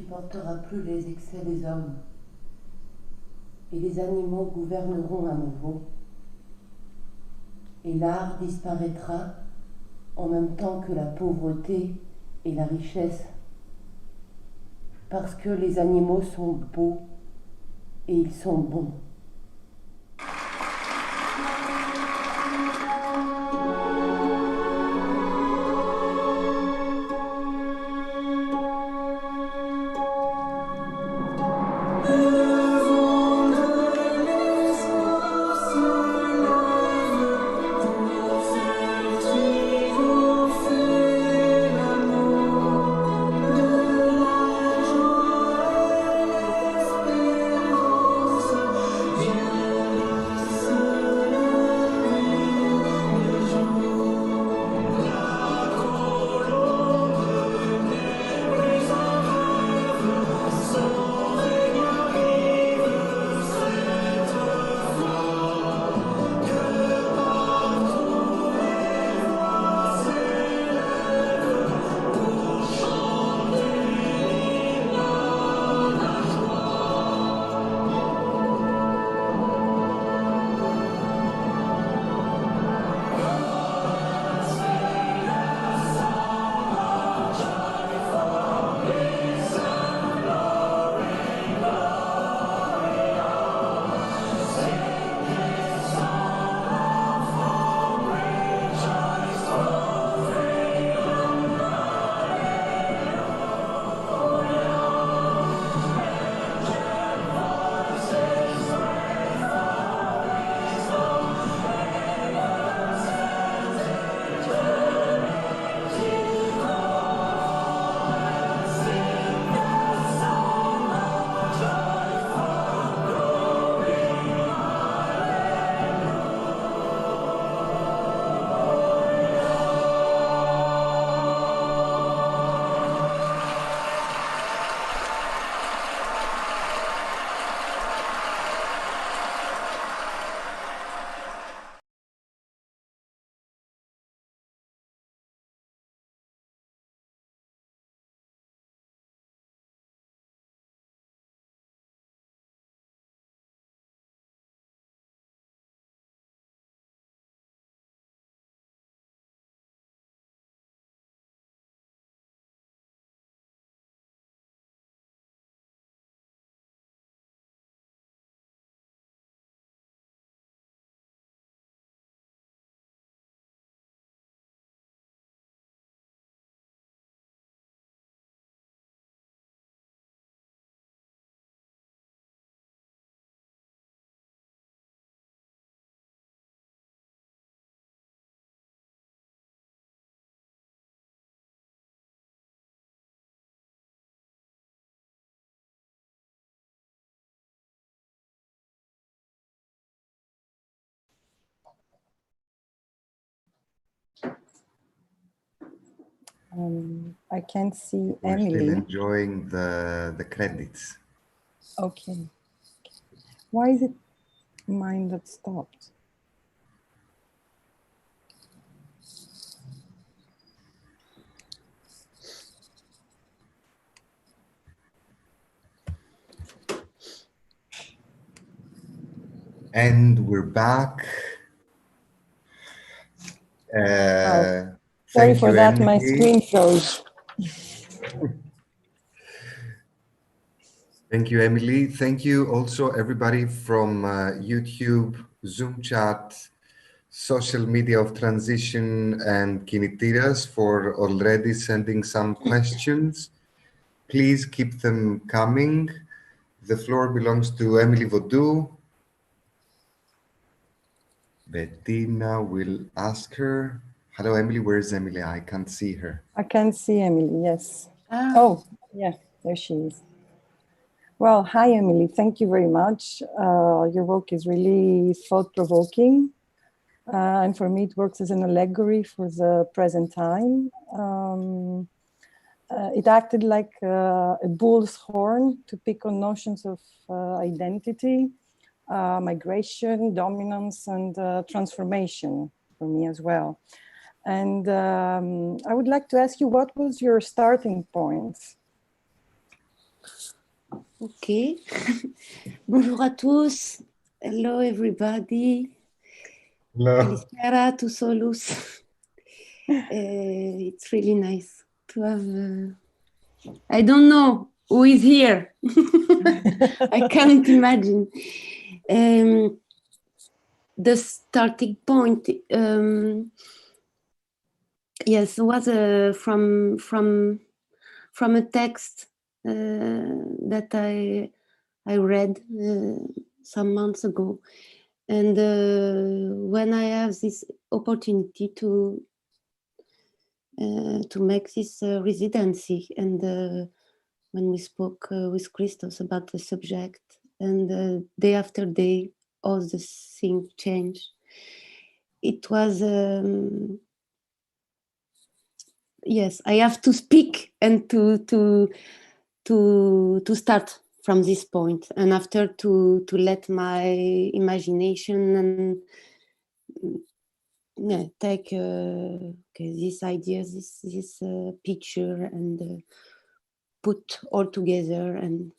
supportera plus les excès des hommes, et les animaux gouverneront à nouveau, et l'art disparaîtra en même temps que la pauvreté et la richesse, parce que les animaux sont beaux et ils sont bons. I can't see We're Emily. still enjoying the credits. Okay. Why is it mine that stopped? And we're back. Sorry for that, my Emily. screen froze. Thank you, Emily. Thank you also everybody from YouTube, Zoom chat, social media of Transition and Kinitiras for already sending some questions. Please keep them coming. The floor belongs to Emily Vaudou. Bettina will ask her. Hello, Emily. Where's Emily? I can't see her. I can't see Emily, yes. Oh, yeah, there she is. Well, hi, Emily. Thank you very much. Your work is really thought-provoking. And for me, it works as an allegory for the present time. It acted like a bull's horn to pick on notions of identity, migration, dominance, and transformation for me as well. And I would like to ask you, what was your starting point Okay. Bonjour à tous. Hello, everybody. Hello. Kalispera to Solus. It's really nice to have. I don't know who is here. I can't imagine. The starting point, yes, was from a text that I read some months ago, and when I have this opportunity to make this residency, and when we spoke with Christos about the subject, and day after day, all the things changed. It was yes, I have to speak and to start from this point, and after to let my imagination and take this idea, this picture, and put all together and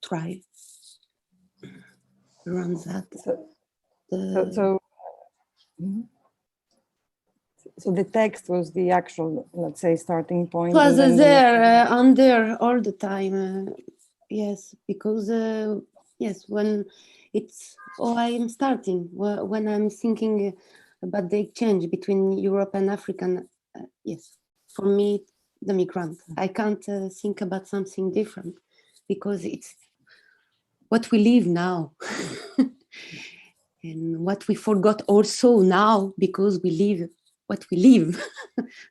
try around that. So the text was the actual, let's say, starting point. It was there, on there all the time. Yes, because yes, when it's I am starting, when I'm thinking about the exchange between Europe and Africa. Yes, for me, the migrant. I can't think about something different because it's what we live now. And what we forgot also now because we live what we live.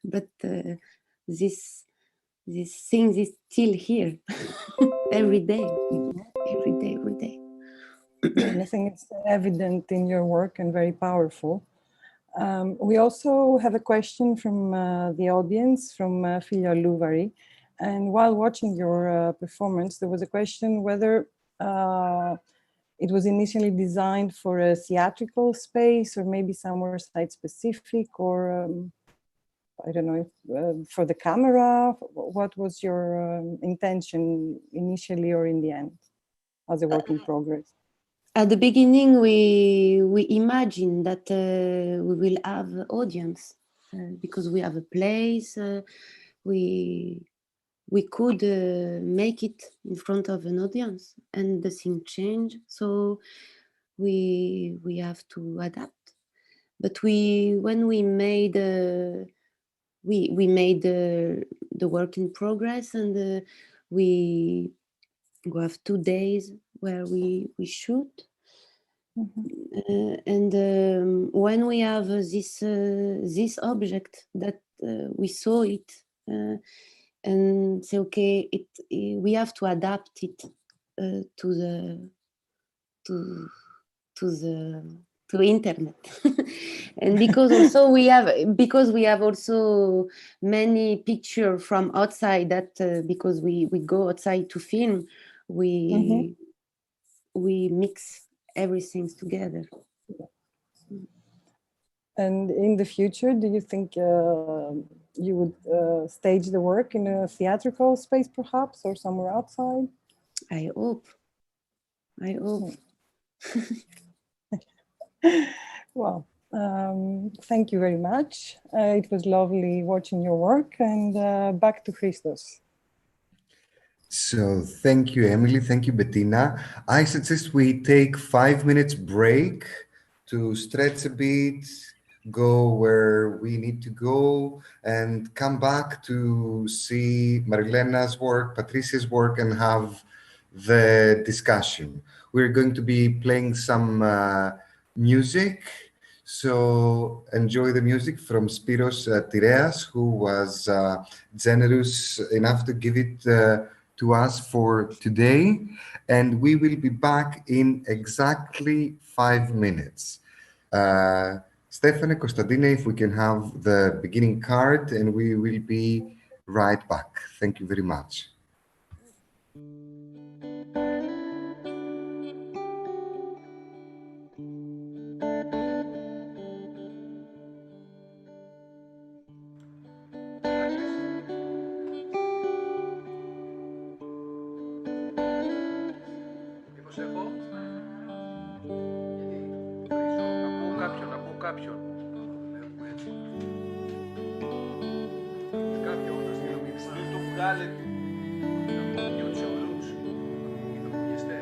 But this thing is still here every day. And I think it's evident in your work and very powerful. We also have a question from the audience, from Filia Louvari. And while watching your performance, there was a question whether it was initially designed for a theatrical space or maybe somewhere site-specific, or I don't know, if, for the camera. What was your intention initially or in the end as a work in progress? At the beginning, we imagined that we will have audience because we have a place. We could make it in front of an audience, and the thing changed. So we have to adapt. But when we made we made the work in progress, and we have 2 days where we shoot. And when we have this object that we saw it and say, okay, we have to adapt it to internet. And because we have also many pictures from outside, that because we go outside to film, we mix everything together. And in the future, do you think you would stage the work in a theatrical space perhaps, or somewhere outside? I hope. Well, thank you very much. It was lovely watching your work, and back to Christos. So thank you, Emily. Thank you, Bettina. I suggest we take 5 minutes break to stretch a bit, go where we need to go, and come back to see Marilena's work, Patricia's work, and have the discussion. We're going to be playing some music. So enjoy the music from Spiros Tireas, who was generous enough to give it to us for today, and we will be back in exactly 5 minutes. Stefane, Kostadine, if we can have the beginning card, and we will be right back. Thank you very much. κάποιον. Βλέπουμε έτσι. Κάποιον να στείλουμε μην το βγάλετε. Να πω και τους αιωρούς. Μην το βγήστε.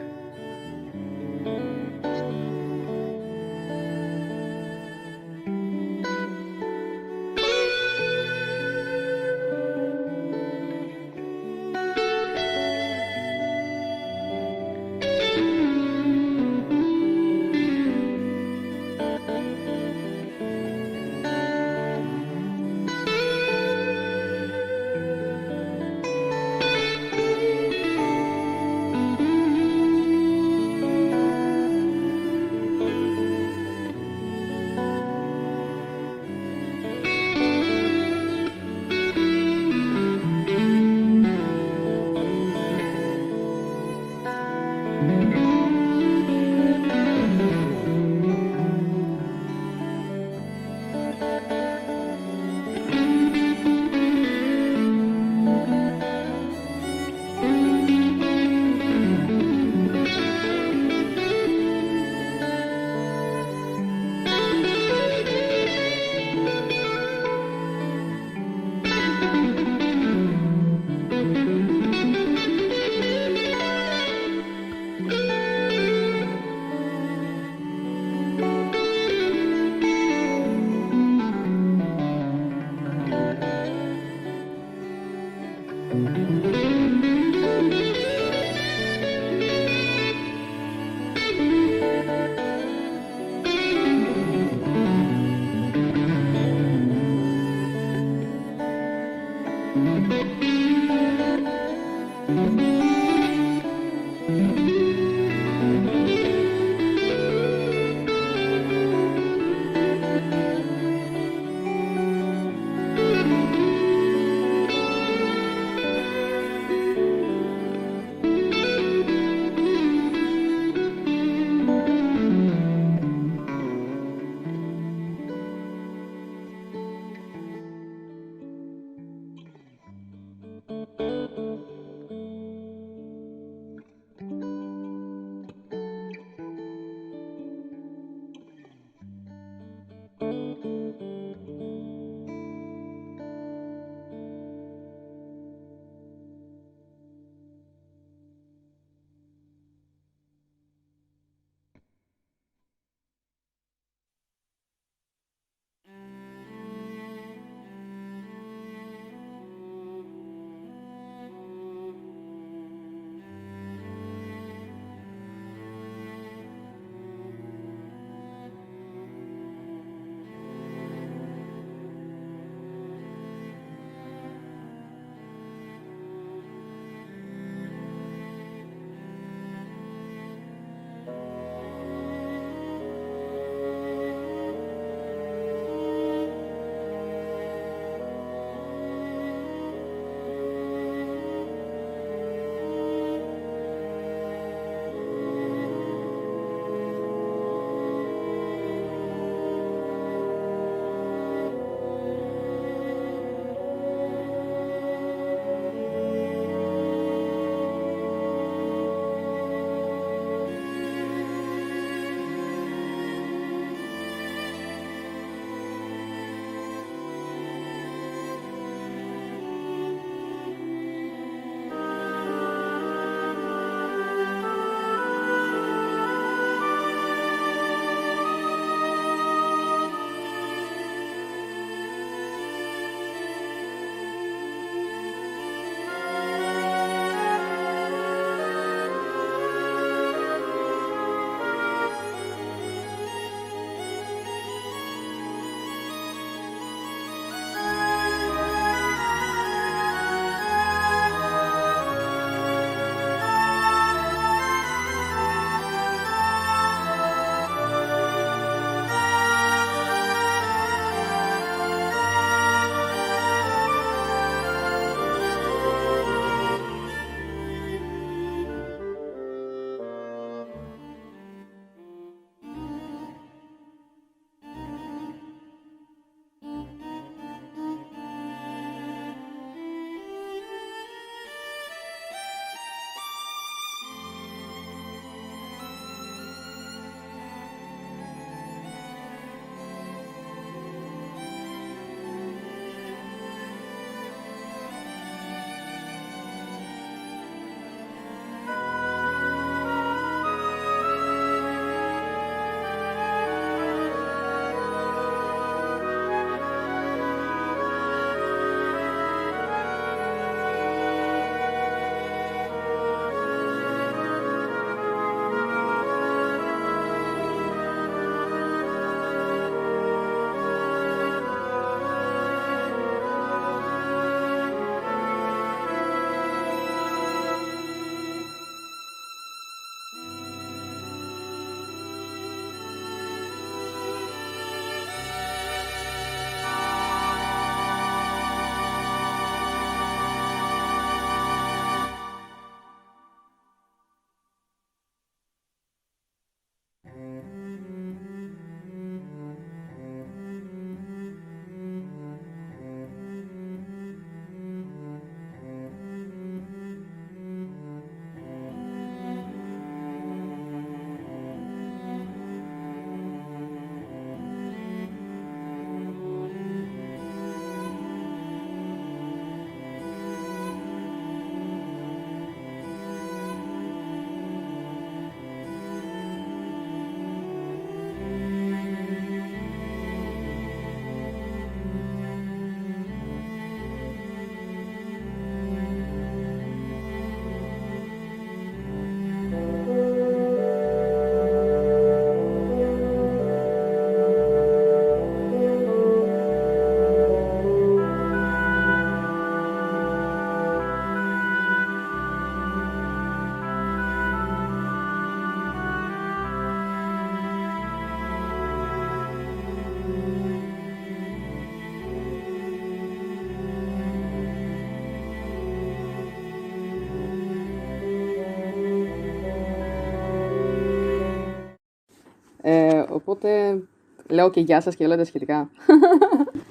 Οπότε λέω και γεια σας και όλα τα σχετικά.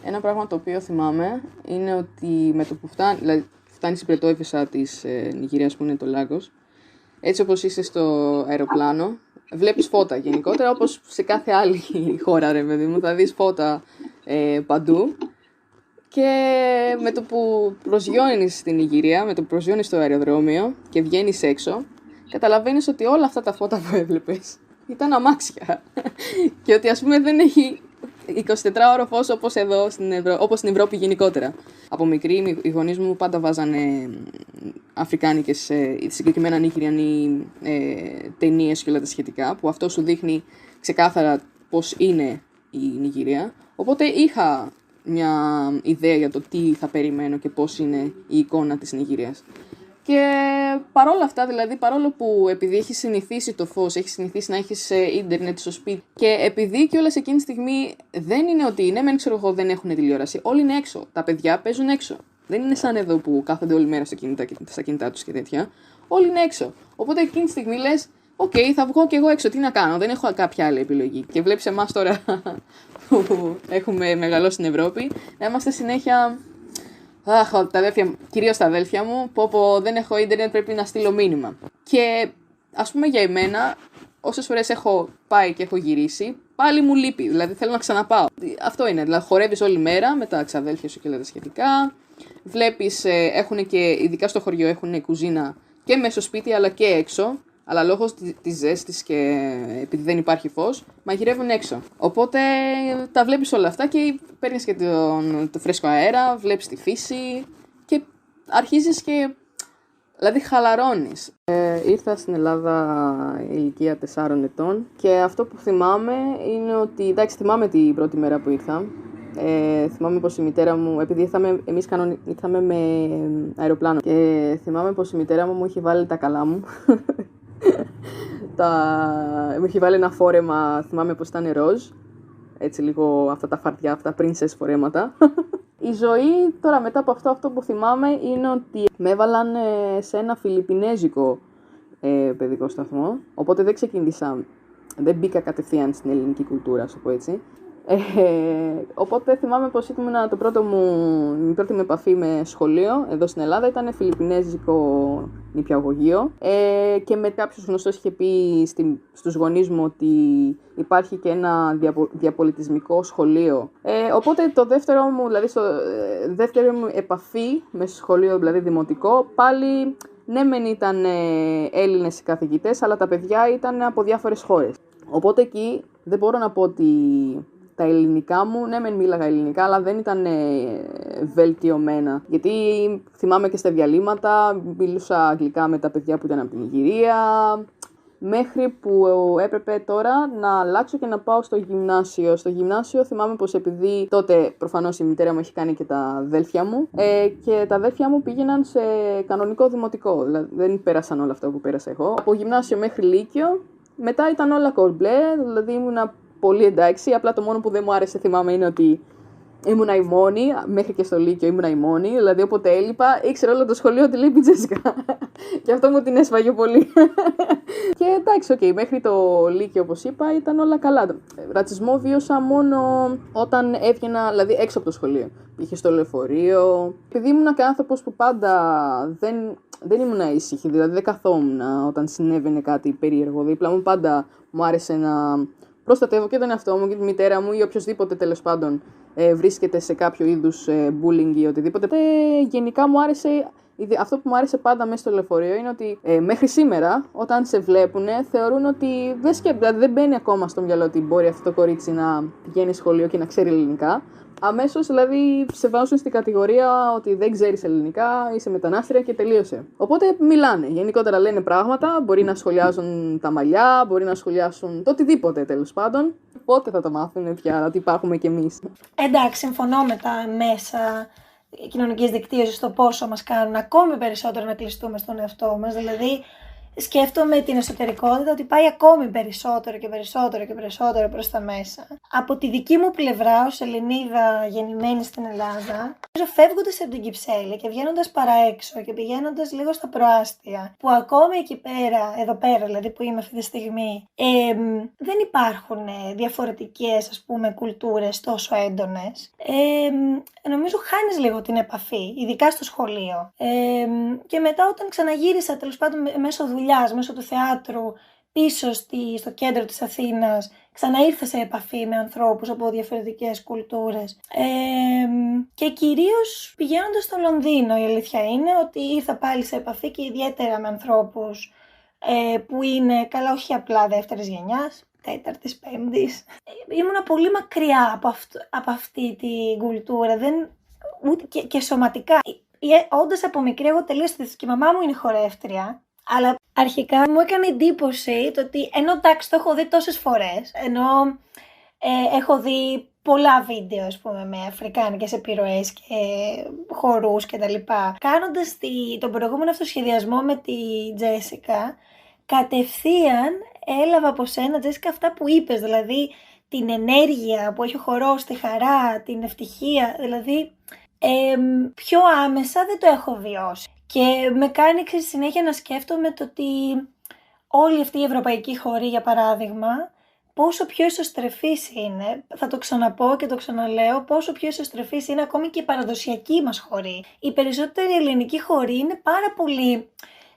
Ένα πράγμα το οποίο θυμάμαι είναι ότι με το που φτάνει στην πρωτεύουσα της Νιγηρίας που είναι το Λάγος, έτσι όπως είσαι στο αεροπλάνο, βλέπεις φώτα γενικότερα, όπως σε κάθε άλλη χώρα, ρε παιδί μου, θα δεις φώτα παντού. Και με το που προσγειώνεις στην Νιγηρία, με το που προσγειώνεις στο αεροδρόμιο και βγαίνεις έξω, καταλαβαίνεις ότι όλα αυτά τα φώτα που έβλεπες ήταν αμάξια. Και ότι ας πούμε δεν έχει 24ωρο φως όπως εδώ, όπως στην Ευρώπη γενικότερα. Από μικρή οι γονείς μου πάντα βάζανε αφρικάνικες, συγκεκριμένα νιγηριανοί ταινίες και όλα τα σχετικά, που αυτό σου δείχνει ξεκάθαρα πώς είναι η Νιγηρία. Οπότε είχα μια ιδέα για το τι θα περιμένω και πώς είναι η εικόνα της Νιγηρίας. Και παρόλα αυτά, δηλαδή, παρόλο που επειδή έχεις συνηθίσει το φως, έχεις συνηθίσει να έχεις ίντερνετ στο σπίτι και επειδή κιόλας εκείνη τη στιγμή δεν είναι ότι ναι, ξέρω εγώ, δεν έχουν τηλεόραση, όλοι είναι έξω. Τα παιδιά παίζουν έξω. Δεν είναι σαν εδώ που κάθονται όλη μέρα στα κινητά τους και τέτοια. Όλοι είναι έξω. Οπότε εκείνη τη στιγμή λες, οκ, θα βγω κι εγώ έξω, τι να κάνω, δεν έχω κάποια άλλη επιλογή. Και βλέπεις εμάς τώρα που έχουμε μεγαλώσει στην Ευρώπη, να είμαστε συνέχεια. Κυρίως τα αδέλφια μου, πω δεν έχω ίντερνετ, πρέπει να στείλω μήνυμα. Και ας πούμε για εμένα, όσες φορές έχω πάει και έχω γυρίσει, πάλι μου λείπει, δηλαδή θέλω να ξαναπάω. Αυτό είναι, δηλαδή χορεύεις όλη μέρα με τα ξαδέλφια σου και όλα τα σχετικά. Βλέπεις, έχουν και, ειδικά στο χωριό έχουν κουζίνα και μέσα στο σπίτι αλλά και έξω. Αλλά λόγω της ζέστης και επειδή δεν υπάρχει φως, μαγειρεύουν έξω. Οπότε τα βλέπεις όλα αυτά και παίρνεις και το φρέσκο αέρα, βλέπεις τη φύση και αρχίζεις και, δηλαδή χαλαρώνεις. Ήρθα στην Ελλάδα ηλικία 4 ετών και αυτό που θυμάμαι είναι ότι, εντάξει, θυμάμαι την πρώτη μέρα που ήρθα. Θυμάμαι πως η μητέρα μου, επειδή εμείς ήρθαμε με αεροπλάνο και θυμάμαι πως η μητέρα μου είχε βάλει τα καλά μου. Μου είχε βάλει ένα φόρεμα, θυμάμαι πως ήταν ροζ, έτσι λίγο αυτά τα φαρτιά, αυτά princess φορέματα. Η ζωή τώρα μετά από αυτό που θυμάμαι είναι ότι με έβαλαν σε ένα φιλιππινέζικο παιδικό σταθμό, οπότε δεν μπήκα κατευθείαν στην ελληνική κουλτούρα, ας το πω έτσι. Οπότε θυμάμαι πως ήμουν η πρώτη μου επαφή με σχολείο εδώ στην Ελλάδα ήταν φιλιππινέζικο νηπιαγωγείο και με κάποιος γνωστός είχε πει στους γονείς μου ότι υπάρχει και ένα διαπολιτισμικό σχολείο. Οπότε το δεύτερο μου, δηλαδή δεύτερη μου επαφή με σχολείο, δηλαδή δημοτικό, πάλι ναι μεν ήταν Έλληνες οι καθηγητές, αλλά τα παιδιά ήταν από διάφορες χώρες. Οπότε εκεί δεν μπορώ να πω ότι τα ελληνικά μου, ναι μεν μίλαγα ελληνικά, αλλά δεν ήταν βελτιωμένα. Γιατί θυμάμαι και στα διαλύματα, μιλούσα αγγλικά με τα παιδιά που ήταν από την Νιγηρία, μέχρι που έπρεπε τώρα να αλλάξω και να πάω στο γυμνάσιο. Στο γυμνάσιο θυμάμαι πως επειδή τότε προφανώς η μητέρα μου έχει κάνει και τα αδέλφια μου και τα αδέλφια μου πήγαιναν σε κανονικό δημοτικό, δηλαδή δεν πέρασαν όλα αυτά που πέρασα εγώ. Από γυμνάσιο μέχρι λύκειο, μετά ήταν όλα κολμπλέ, δηλαδή ήμουνα πολύ εντάξει, απλά το μόνο που δεν μου άρεσε θυμάμαι είναι ότι ήμουνα η μόνη, μέχρι και στο λύκειο ήμουνα η μόνη, δηλαδή όποτε έλειπα ήξερα όλο το σχολείο ότι λείπει η Τζέσικα και αυτό μου την έσφαγε πολύ. Και εντάξει, μέχρι το λύκειο όπως είπα ήταν όλα καλά. Ρατσισμό βίωσα μόνο όταν έβγαινα, δηλαδή έξω από το σχολείο. Είχε στο λεωφορείο. Επειδή ήμουν και άνθρωπος που πάντα δεν ήμουν ήσυχη, δηλαδή δεν καθόμουν όταν συνέβαινε κάτι περίεργο δίπλα μου, πάντα μου άρεσε να προστατεύω και τον εαυτό μου και τη μητέρα μου ή οποιοδήποτε τέλος πάντων βρίσκεται σε κάποιο είδους bullying ή οτιδήποτε. Γενικά μου άρεσε, αυτό που μου άρεσε πάντα μέσα στο λεωφορείο είναι ότι μέχρι σήμερα όταν σε βλέπουν θεωρούν ότι δηλαδή δεν μπαίνει ακόμα στο μυαλό ότι μπορεί αυτό το κορίτσι να πηγαίνει σχολείο και να ξέρει ελληνικά. Αμέσως δηλαδή σε βάζουν στην κατηγορία ότι δεν ξέρεις ελληνικά, είσαι μετανάστρια και τελείωσε. Οπότε μιλάνε. Γενικότερα λένε πράγματα, μπορεί να σχολιάζουν τα μαλλιά, μπορεί να σχολιάσουν το οτιδήποτε τέλος πάντων. Πότε θα το μάθουν πια ότι υπάρχουμε κι εμείς. Εντάξει, συμφωνώ με τα μέσα κοινωνικής δικτύωσης στο πόσο μας κάνουν ακόμη περισσότερο να κλειστούμε στον εαυτό μας. Δηλαδή, σκέφτομαι την εσωτερικότητα ότι πάει ακόμη περισσότερο και περισσότερο και περισσότερο προς τα μέσα. Από τη δική μου πλευρά, ως Ελληνίδα γεννημένη στην Ελλάδα, φεύγοντας από την Κυψέλη και βγαίνοντας παραέξω και πηγαίνοντας λίγο στα προάστια, που ακόμη εκεί πέρα, εδώ πέρα δηλαδή που είμαι αυτή τη στιγμή, δεν υπάρχουν διαφορετικές, ας πούμε, κουλτούρες τόσο έντονες. Νομίζω χάνεις λίγο την επαφή, ειδικά στο σχολείο. Και μετά όταν ξαναγύρισα, τέλος πάντων μέσω δουλειάς, μέσω του θεάτρου, πίσω στο κέντρο της Αθήνας, ξαναήρθα σε επαφή με ανθρώπους από διαφορετικές κουλτούρες. Και κυρίως πηγαίνοντας στο Λονδίνο, η αλήθεια είναι ότι ήρθα πάλι σε επαφή και ιδιαίτερα με ανθρώπους που είναι, καλά, όχι απλά δεύτερης γενιάς, τέταρτης, πέμπτης. Ήμουνα πολύ μακριά από αυτή την κουλτούρα, ούτε και σωματικά. Όντας από μικρή, εγώ τελείωσα και η μαμά μου είναι χορεύτρια, αλλά αρχικά μου έκανε εντύπωση το ότι, ενώ εντάξει το έχω δει τόσες φορές, ενώ έχω δει πολλά βίντεο, ας πούμε, με αφρικάνικες επιρροές και χορούς και τα λοιπά. Κάνοντας τον προηγούμενο αυτοσχεδιασμό με τη Τζέσικα, κατευθείαν έλαβα από σένα, Τζέσικα, αυτά που είπες, δηλαδή την ενέργεια που έχει ο χορός, τη χαρά, την ευτυχία, δηλαδή πιο άμεσα δεν το έχω βιώσει. Και με κάνει συνέχεια να σκέφτομαι το ότι όλη αυτή η ευρωπαϊκή χορή, για παράδειγμα, πόσο πιο ισοστρεφής είναι, θα το ξαναπώ και το ξαναλέω, πόσο πιο ισοστρεφής είναι ακόμη και η παραδοσιακή μας χορή. Η περισσότερη ελληνική χορή είναι πάρα πολύ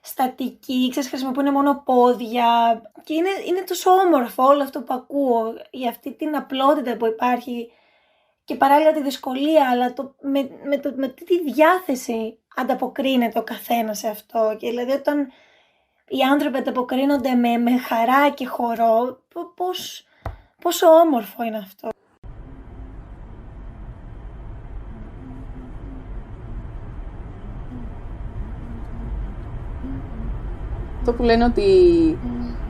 στατική, χρησιμοποιούν μόνο πόδια και είναι τόσο όμορφο όλο αυτό που ακούω, για αυτή την απλότητα που υπάρχει και παράλληλα τη δυσκολία, αλλά με τη διάθεση ανταποκρίνεται ο καθένας σε αυτό. Και δηλαδή όταν οι άνθρωποι ανταποκρίνονται με χαρά και χορό, πόσο όμορφο είναι αυτό. Αυτό που λένε ότι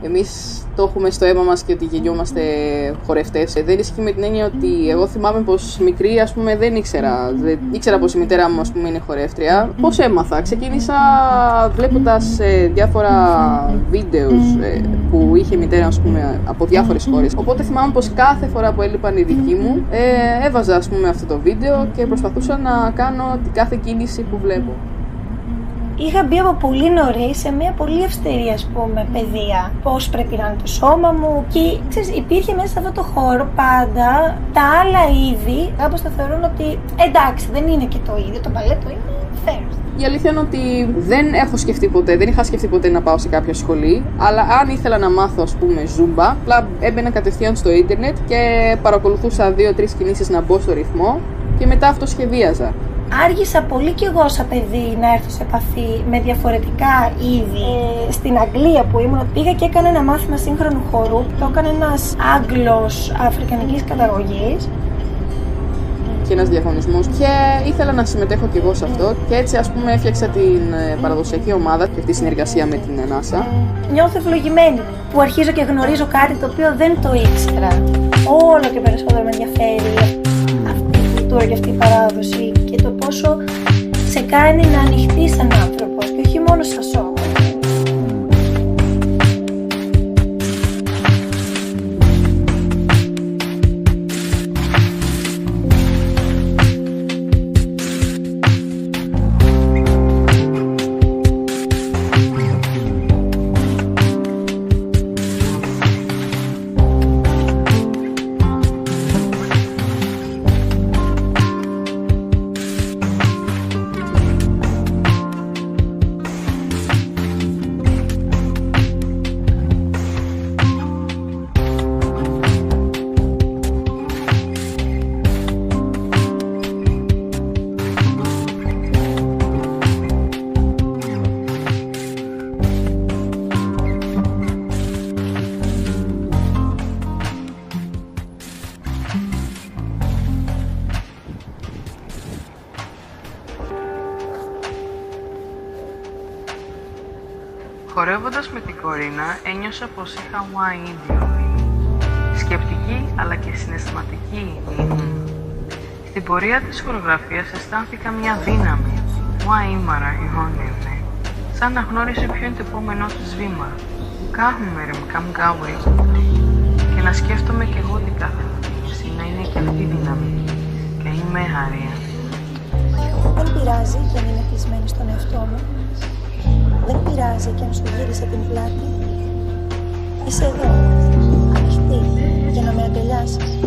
εμείς το έχουμε στο αίμα μας και ότι γεννιόμαστε χορευτές, δεν ισχύει με την έννοια ότι εγώ θυμάμαι πως μικρή, ας πούμε, δεν ήξερα πως η μητέρα μου, ας πούμε, είναι χορεύτρια. Πώς έμαθα? Ξεκίνησα βλέποντας διάφορα βίντεο που είχε η μητέρα, ας πούμε, από διάφορες χώρες. Οπότε θυμάμαι πως κάθε φορά που έλειπαν οι δικοί μου, έβαζα, ας πούμε, αυτό το βίντεο και προσπαθούσα να κάνω την κάθε κίνηση που βλέπω. Είχα μπει από πολύ νωρίς σε μια πολύ αυστηρή, ας πούμε, παιδεία. Πώς πρέπει να είναι το σώμα μου. Και ξέρεις, υπήρχε μέσα σε αυτό το χώρο πάντα τα άλλα είδη. Κάπως θα θεωρούν ότι εντάξει, δεν είναι και το ίδιο. Το μπαλέτο είναι first. Η αλήθεια είναι ότι δεν είχα σκεφτεί ποτέ να πάω σε κάποια σχολή. Αλλά αν ήθελα να μάθω, ας πούμε, ζούμπα, απλά έμπαινα κατευθείαν στο ίντερνετ και παρακολουθούσα 2-3 κινήσεις να μπω στο ρυθμό και μετά αυτό σχεδίαζα. Άργησα πολύ κι εγώ σαν παιδί να έρθω σε επαφή με διαφορετικά είδη. Στην Αγγλία που ήμουν, πήγα και έκανα ένα μάθημα σύγχρονου χορού. Το έκανε ένας Άγγλος αφρικανικής καταγωγής. Και ένας διαγωνισμός και ήθελα να συμμετέχω κι εγώ σε αυτό και έτσι, ας πούμε, έφτιαξα την παραδοσιακή ομάδα και τη συνεργασία με την NASA. Νιώθω ευλογημένη που αρχίζω και γνωρίζω κάτι το οποίο δεν το ήξερα. Όλο και περισσότερο με ενδιαφέρει αυτή η κουλτούρα και αυτή η παράδοση και το πόσο σε κάνει να ανοιχτείς σαν άνθρωπος και όχι μόνο σαν σώμα. Χορεύοντας με την Κορίνα, ένιωσα πως είχα μια ίδιο. Σκεπτική αλλά και συναισθηματική ήμουν. Στην πορεία της χορογραφίας αισθάνθηκα μια δύναμη. Μια ήμαρα, η γόνιμη. σαν να γνώρισε ποιο είναι το επόμενό της βήμα. Κάμουμε ρε, κάμει και να σκέφτομαι κι εγώ τι κάθεται. Εσύ να είναι και αυτή η δύναμη. Και είμαι Αρία. Δεν πειράζει και αν είναι κλεισμένη στον εαυτό μου. Δεν πειράζει και αν σου γύρισα την πλάτη. Είσαι εδώ, ανοιχτή, για να με αγκαλιάσεις.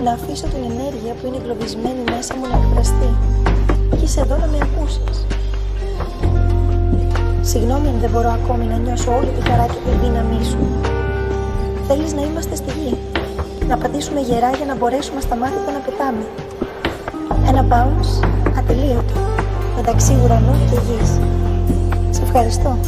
Να αφήσω την ενέργεια που είναι εγκλωβισμένη μέσα μου να εκφραστεί. Και είσαι εδώ να με ακούσεις. Συγγνώμη αν δεν μπορώ ακόμη να νιώσω όλη τη χαρά και τη δύναμή σου. Θέλεις να είμαστε στη γη, να πατήσουμε γερά για να μπορέσουμε ασταμάτητα να πετάμε. Ένα bounce ατελείωτο, μεταξύ ουρανού και γης. Σε ευχαριστώ.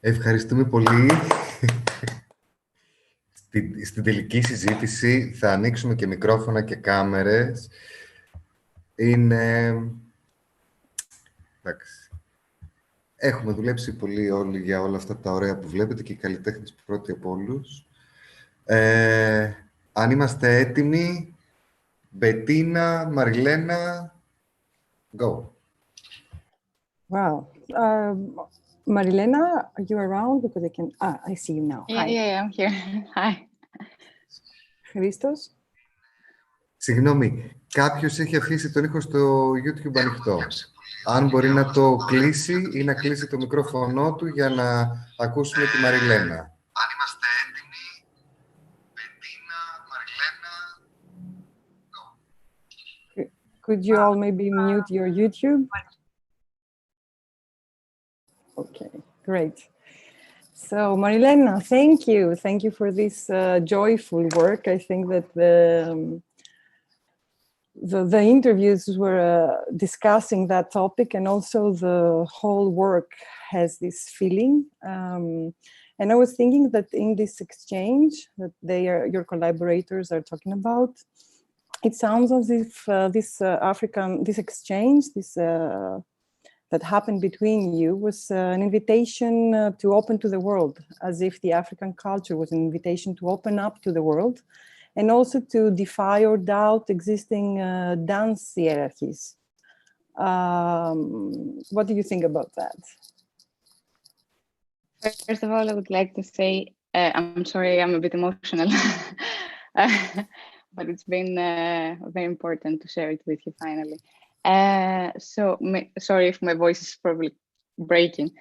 Ευχαριστούμε πολύ. Στην τελική συζήτηση θα ανοίξουμε και μικρόφωνα και κάμερες. Εντάξει. Έχουμε δουλέψει πολύ όλοι για όλα αυτά τα ωραία που βλέπετε και οι καλλιτέχνες πρώτοι από όλους. Αν είμαστε έτοιμοι, Μπετίνα, Μαριλένα, go. Wow. Marilena, are you around? Because I can... I see you now. Yeah, I'm here. Hi. Χρήστος. Συγγνώμη, κάποιος έχει αφήσει τον ήχο στο YouTube ανοιχτό. Αν μπορεί να το κλείσει ή να κλείσει το μικρόφωνο του για να ακούσουμε τη Μαριλένα. Αν είμαστε έτοιμοι, Μπετίνα, Μαριλένα, go. Could you all maybe mute your YouTube? Okay, great. So, Marilena, thank you. Thank you for this joyful work. I think that the interviews were discussing that topic, and also the whole work has this feeling. And I was thinking that in this exchange that your collaborators are talking about, it sounds as if this exchange, that happened between you was an invitation to open to the world, as if the African culture was an invitation to open up to the world, and also to defy or doubt existing dance hierarchies. What do you think about that? First of all, I would like to say, I'm sorry, I'm a bit emotional. but it's been very important to share it with you finally. Sorry if my voice is probably breaking.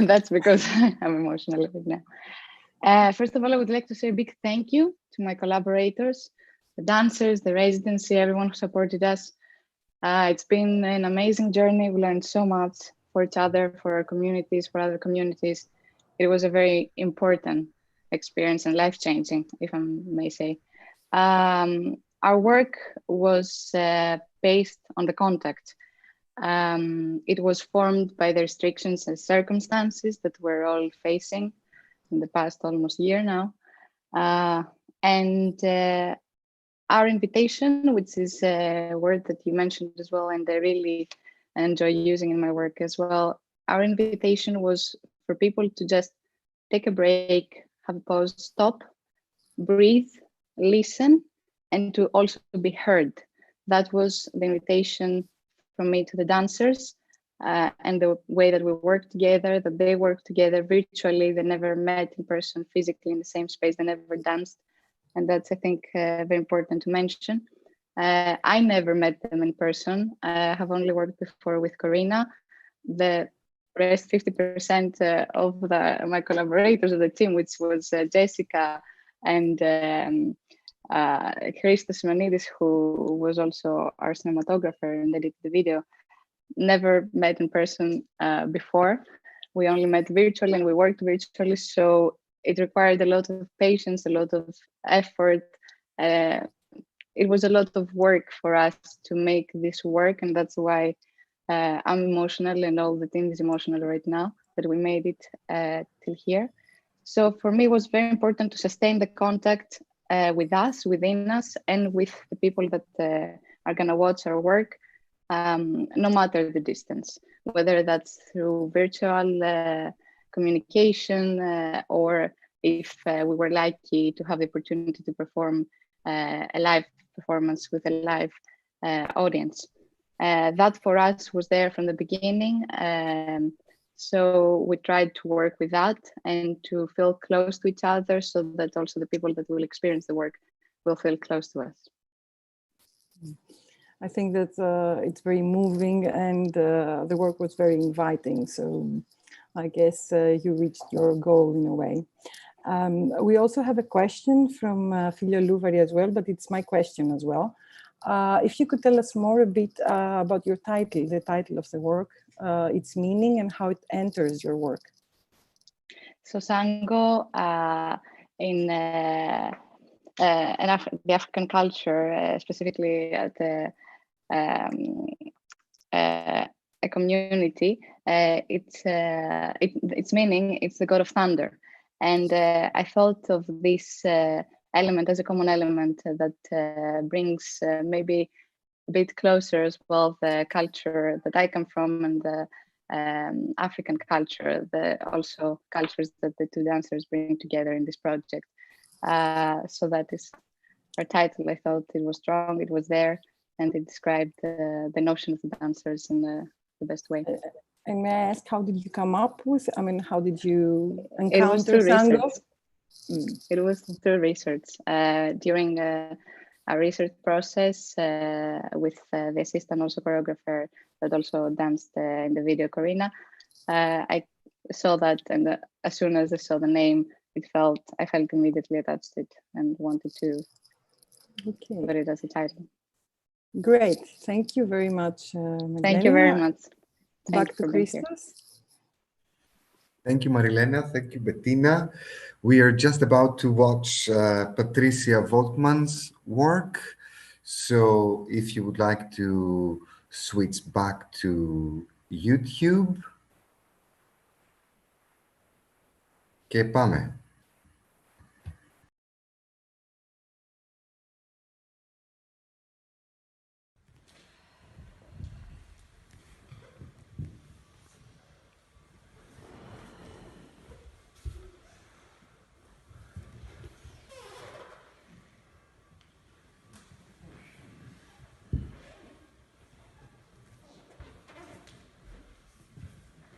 That's because I'm emotional right now. First of all, I would like to say a big thank you to my collaborators, the dancers, the residency, everyone who supported us. It's been an amazing journey. We learned so much for each other, for our communities, for other communities. It was a very important experience and life-changing, if I may say. Our work was based on the contact. It was formed by the restrictions and circumstances that we're all facing in the past almost year now. Our invitation, which is a word that you mentioned as well, and I really enjoy using in my work as well. Our invitation was for people to just take a break, have a pause, stop, breathe, listen, and to also be heard. That was the invitation from me to the dancers, and the way that we work together, that they work together virtually. They never met in person, physically in the same space. They never danced. And that's, I think, very important to mention. I never met them in person. I have only worked before with Corina. The rest 50% of my collaborators of the team, which was Jessica and Christos Manidis, who was also our cinematographer and edited the video, never met in person before. We only met virtually and we worked virtually. So it required a lot of patience, a lot of effort. It was a lot of work for us to make this work, and that's why I'm emotional and all the team is emotional right now that we made it till here. So for me, it was very important to sustain the contact with us, within us, and with the people that are gonna watch our work, no matter the distance, whether that's through virtual communication, or if we were lucky to have the opportunity to perform a live performance with a live audience. That for us was there from the beginning. So we tried to work with that and to feel close to each other so that also the people that will experience the work will feel close to us. I think that it's very moving and the work was very inviting. So I guess you reached your goal in a way. We also have a question from Filio Louvari as well, but it's my question as well. If you could tell us more a bit about your title, the title of the work, its meaning and how it enters your work. So Sango, in the African culture, specifically at a community, its meaning, it's the god of thunder. And I thought of this element as a common element that brings maybe a bit closer as well the culture that I come from and the African culture, also cultures that the two dancers bring together in this project. So that is our title. I thought it was strong, it was there, and it described the notion of the dancers in the best way. And may I ask, how did you come up with, I mean, how did you encounter It was through Sango? research. It was through research. During a research process with the assistant also choreographer that also danced in the video, Corina, I saw that, and as soon as I saw the name, I felt immediately attached to it and wanted to put it as a title. Great, thank you very much, Marilena. Thank you very much. Back to Christos. Thank you, Marilena. Thank you, Bettina. We are just about to watch Patricia Voltmann's work. So if you would like to switch back to YouTube. Και πάμε.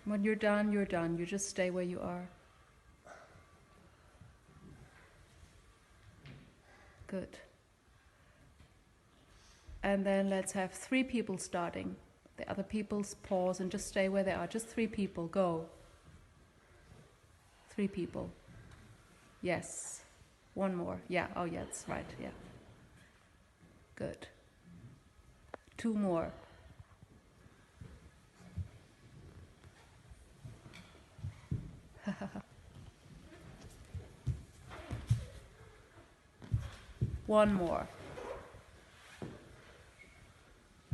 When you're done, you're done. You just stay where you are. Good. And then let's have 3 people starting. The other people's pause and just stay where they are. Just 3 people. Go. 3 people. Yes. 1 more. Yeah. Oh, yeah, that's right. Yeah. Good. 2 more. One more.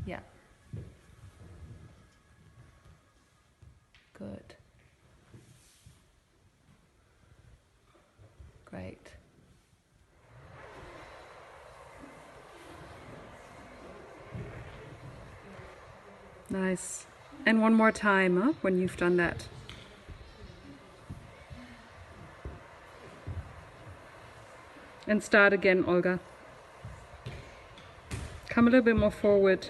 Yeah. Good. Great. Nice. And one more time, huh, when you've done that. And start again, Olga. Come a little bit more forward.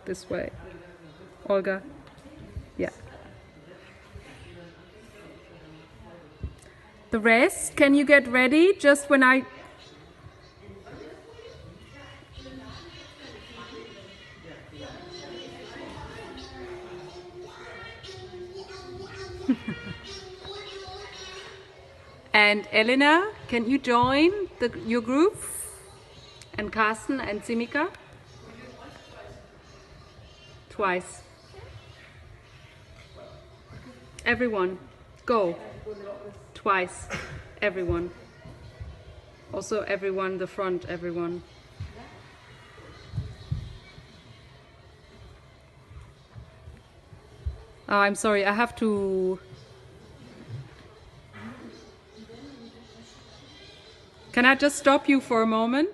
This way. Olga. Yeah. The rest, can you get ready just when I... And Elena, can you join your group? And Carsten and Simika? Twice. Everyone, go. Twice. Everyone. Also everyone, the front, everyone. Oh, I'm sorry, I have to... Can I just stop you for a moment?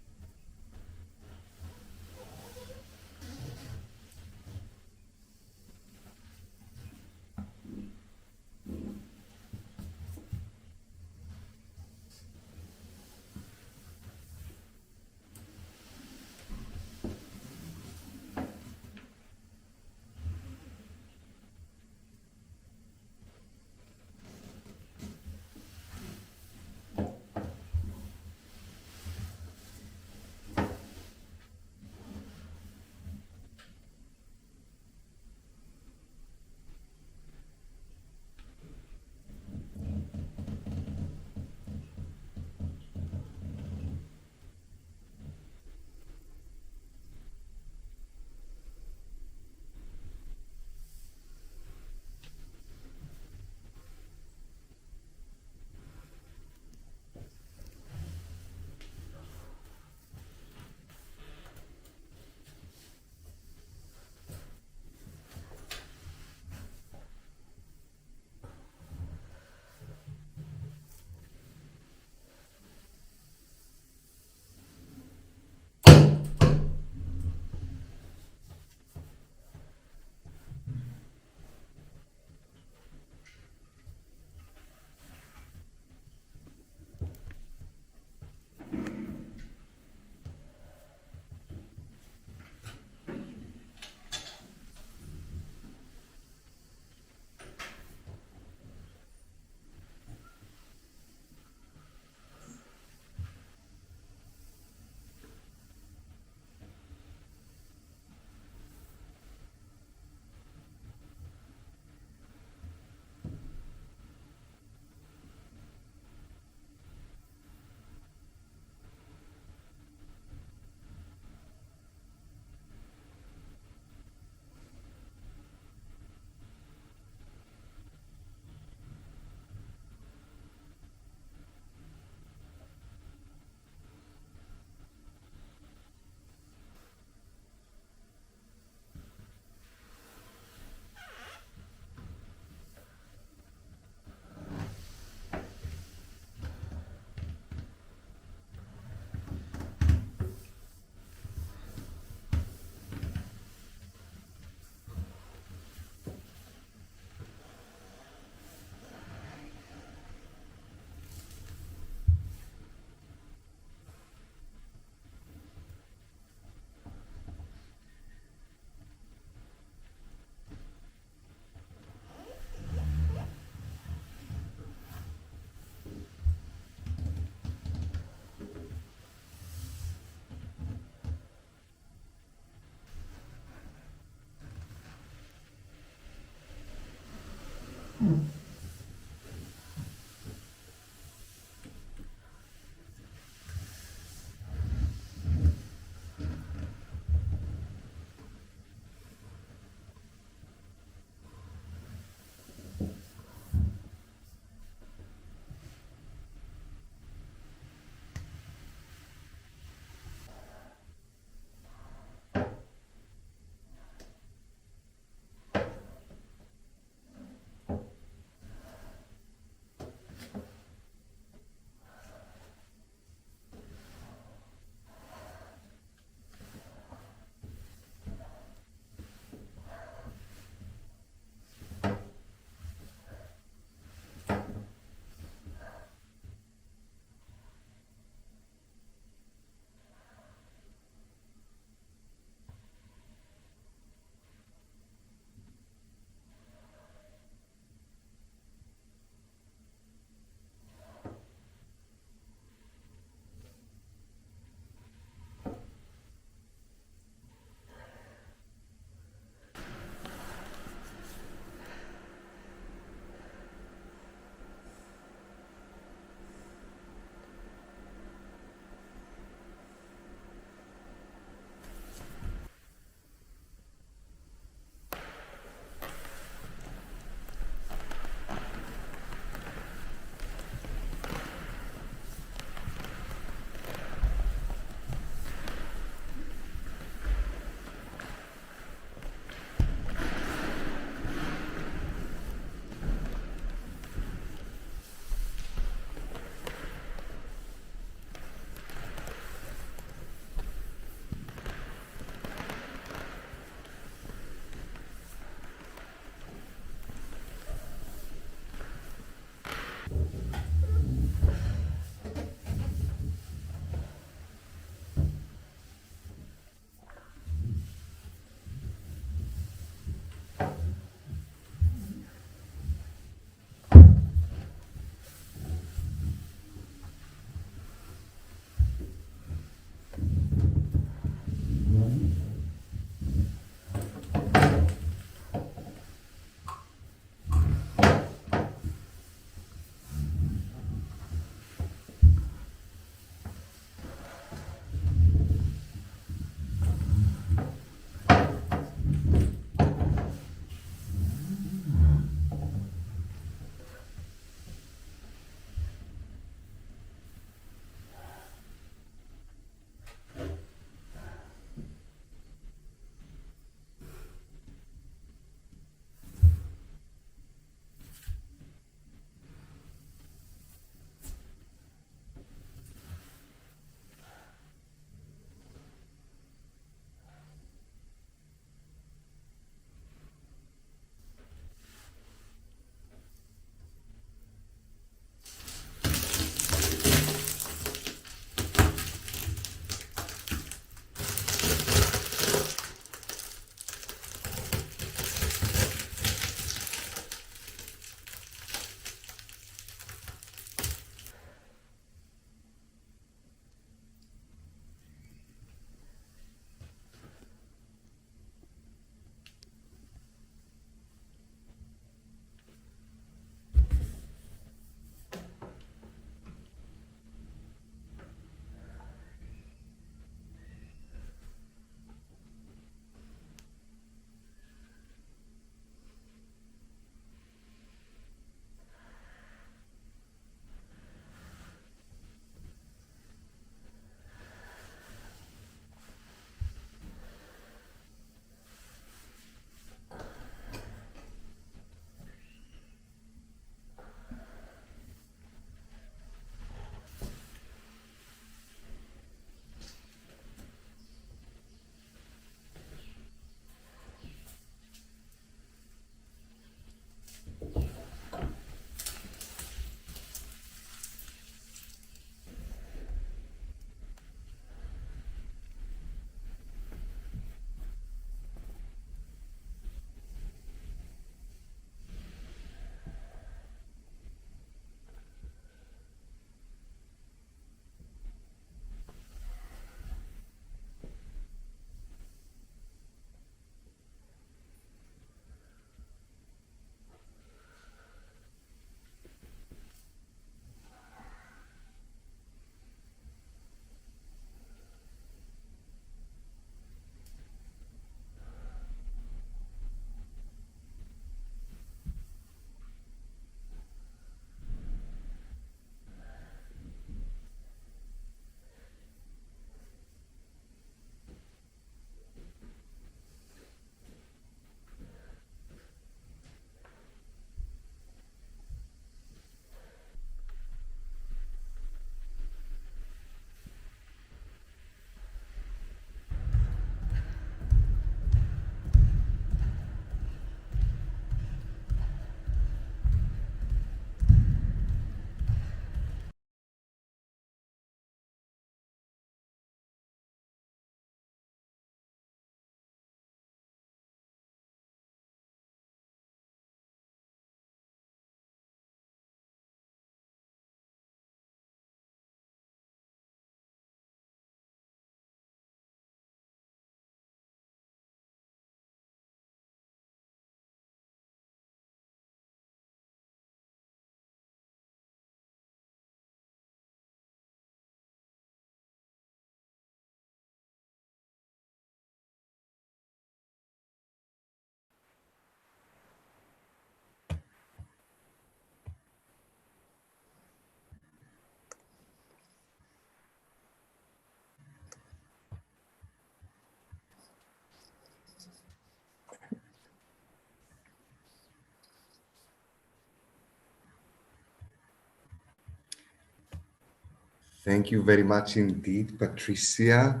Thank you very much indeed, Patricia.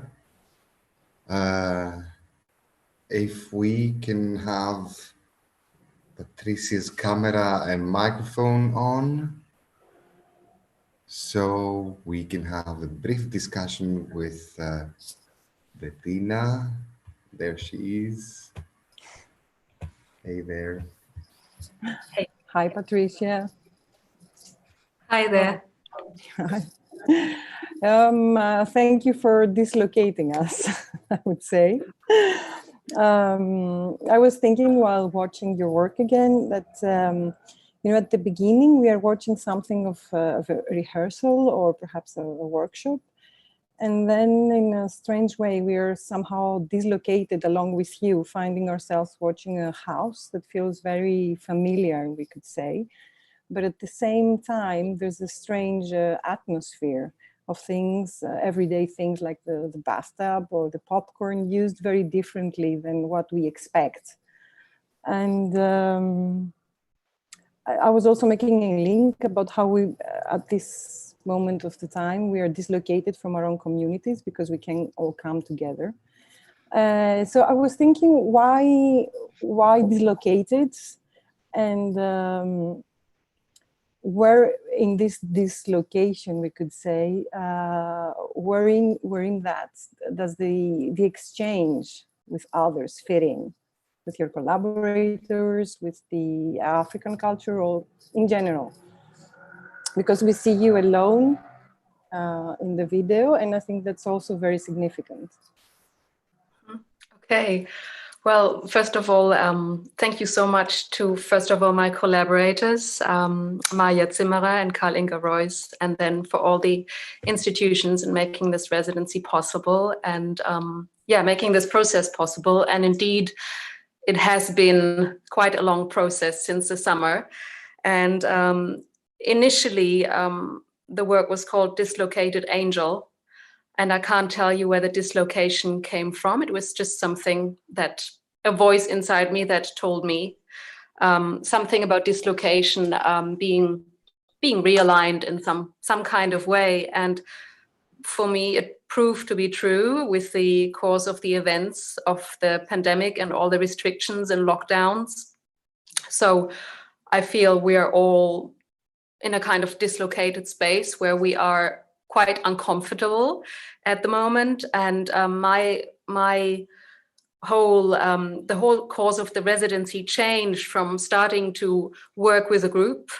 If we can have Patricia's camera and microphone on, so we can have a brief discussion with Bettina. There she is. Hey there. Hey. Hi, Patricia. Hi there. Thank you for dislocating us, I would say. I was thinking while watching your work again that, you know, at the beginning we are watching something of a rehearsal or perhaps a workshop. And then in a strange way, we are somehow dislocated along with you, finding ourselves watching a house that feels very familiar, we could say. But at the same time, there's a strange atmosphere of things, everyday things like the bathtub or the popcorn used very differently than what we expect. And I was also making a link about how we, at this moment of the time, we are dislocated from our own communities because we can all come together. So I was thinking, why dislocated? And where in this dislocation, we could say, where in that does the exchange with others fit in? With your collaborators, with the African culture, or in general? Because we see you alone in the video, and I think that's also very significant. Okay. Well, first of all, thank you so much to, first of all, my collaborators, Maja Zimmerer and Karl-Inge Royce, and then for all the institutions in making this residency possible and, yeah, making this process possible. And indeed, it has been quite a long process since the summer. And initially, the work was called Dislocated Angel. And I can't tell you where the dislocation came from. It was just something that, a voice inside me that told me something about dislocation being realigned in some kind of way. And for me, it proved to be true with the course of the events of the pandemic and all the restrictions and lockdowns. So I feel we are all in a kind of dislocated space where we are quite uncomfortable at the moment. And my whole the whole course of the residency changed from starting to work with a group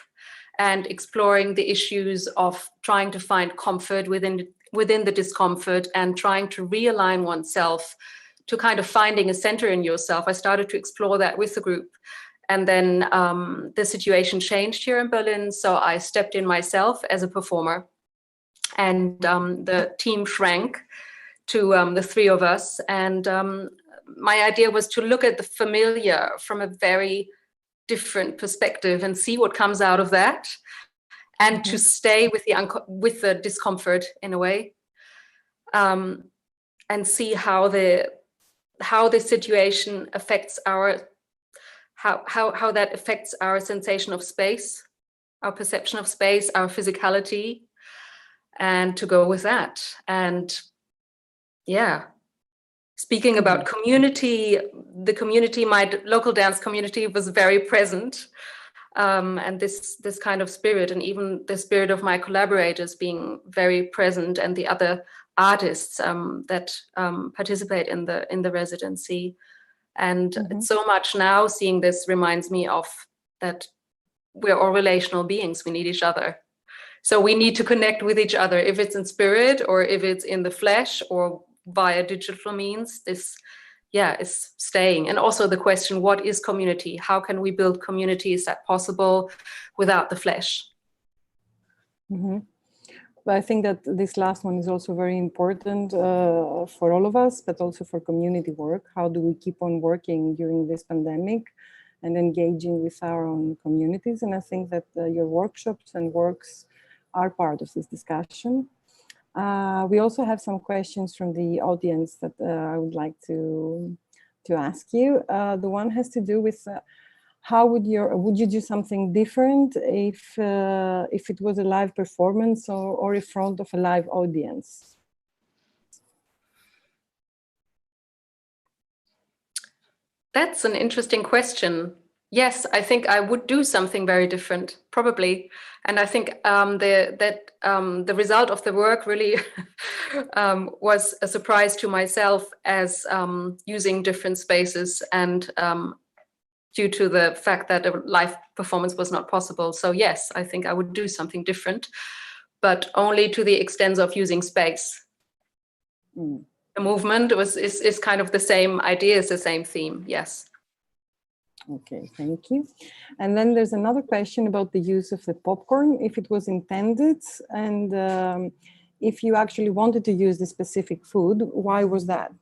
and exploring the issues of trying to find comfort within the discomfort and trying to realign oneself to kind of finding a center in yourself. I started to explore that with the group. And then the situation changed here in Berlin. So I stepped in myself as a performer. And the team shrank to the three of us. And my idea was to look at the familiar from a very different perspective and see what comes out of that, and to stay with the discomfort in a way, and see how the situation affects how that affects our sensation of space, our perception of space, our physicality, and to go with that. And yeah, speaking about community, the community, my local dance community was very present, and this kind of spirit, and even the spirit of my collaborators being very present, and the other artists that participate in the residency. And it's so much now seeing this reminds me of that we're all relational beings. We need each other. So we need to connect with each other, if it's in spirit or if it's in the flesh or via digital means. This, yeah, is staying. And also the question, what is community? How can we build community? Is that possible without the flesh? But I think that this last one is also very important for all of us, but also for community work. How do we keep on working during this pandemic and engaging with our own communities? And I think that your workshops and works are part of this discussion. We also have some questions from the audience that I would like to ask you. The one has to do with how would you do something different if it was a live performance or in front of a live audience? That's an interesting question. Yes, I think I would do something very different, probably. And I think the result of the work really was a surprise to myself as using different spaces and due to the fact that a live performance was not possible. So yes, I think I would do something different, but only to the extent of using space. The movement is kind of the same idea, is the same theme, yes. Okay, thank you. And then there's another question about the use of the popcorn, if it was intended, and if you actually wanted to use the specific food, why was that?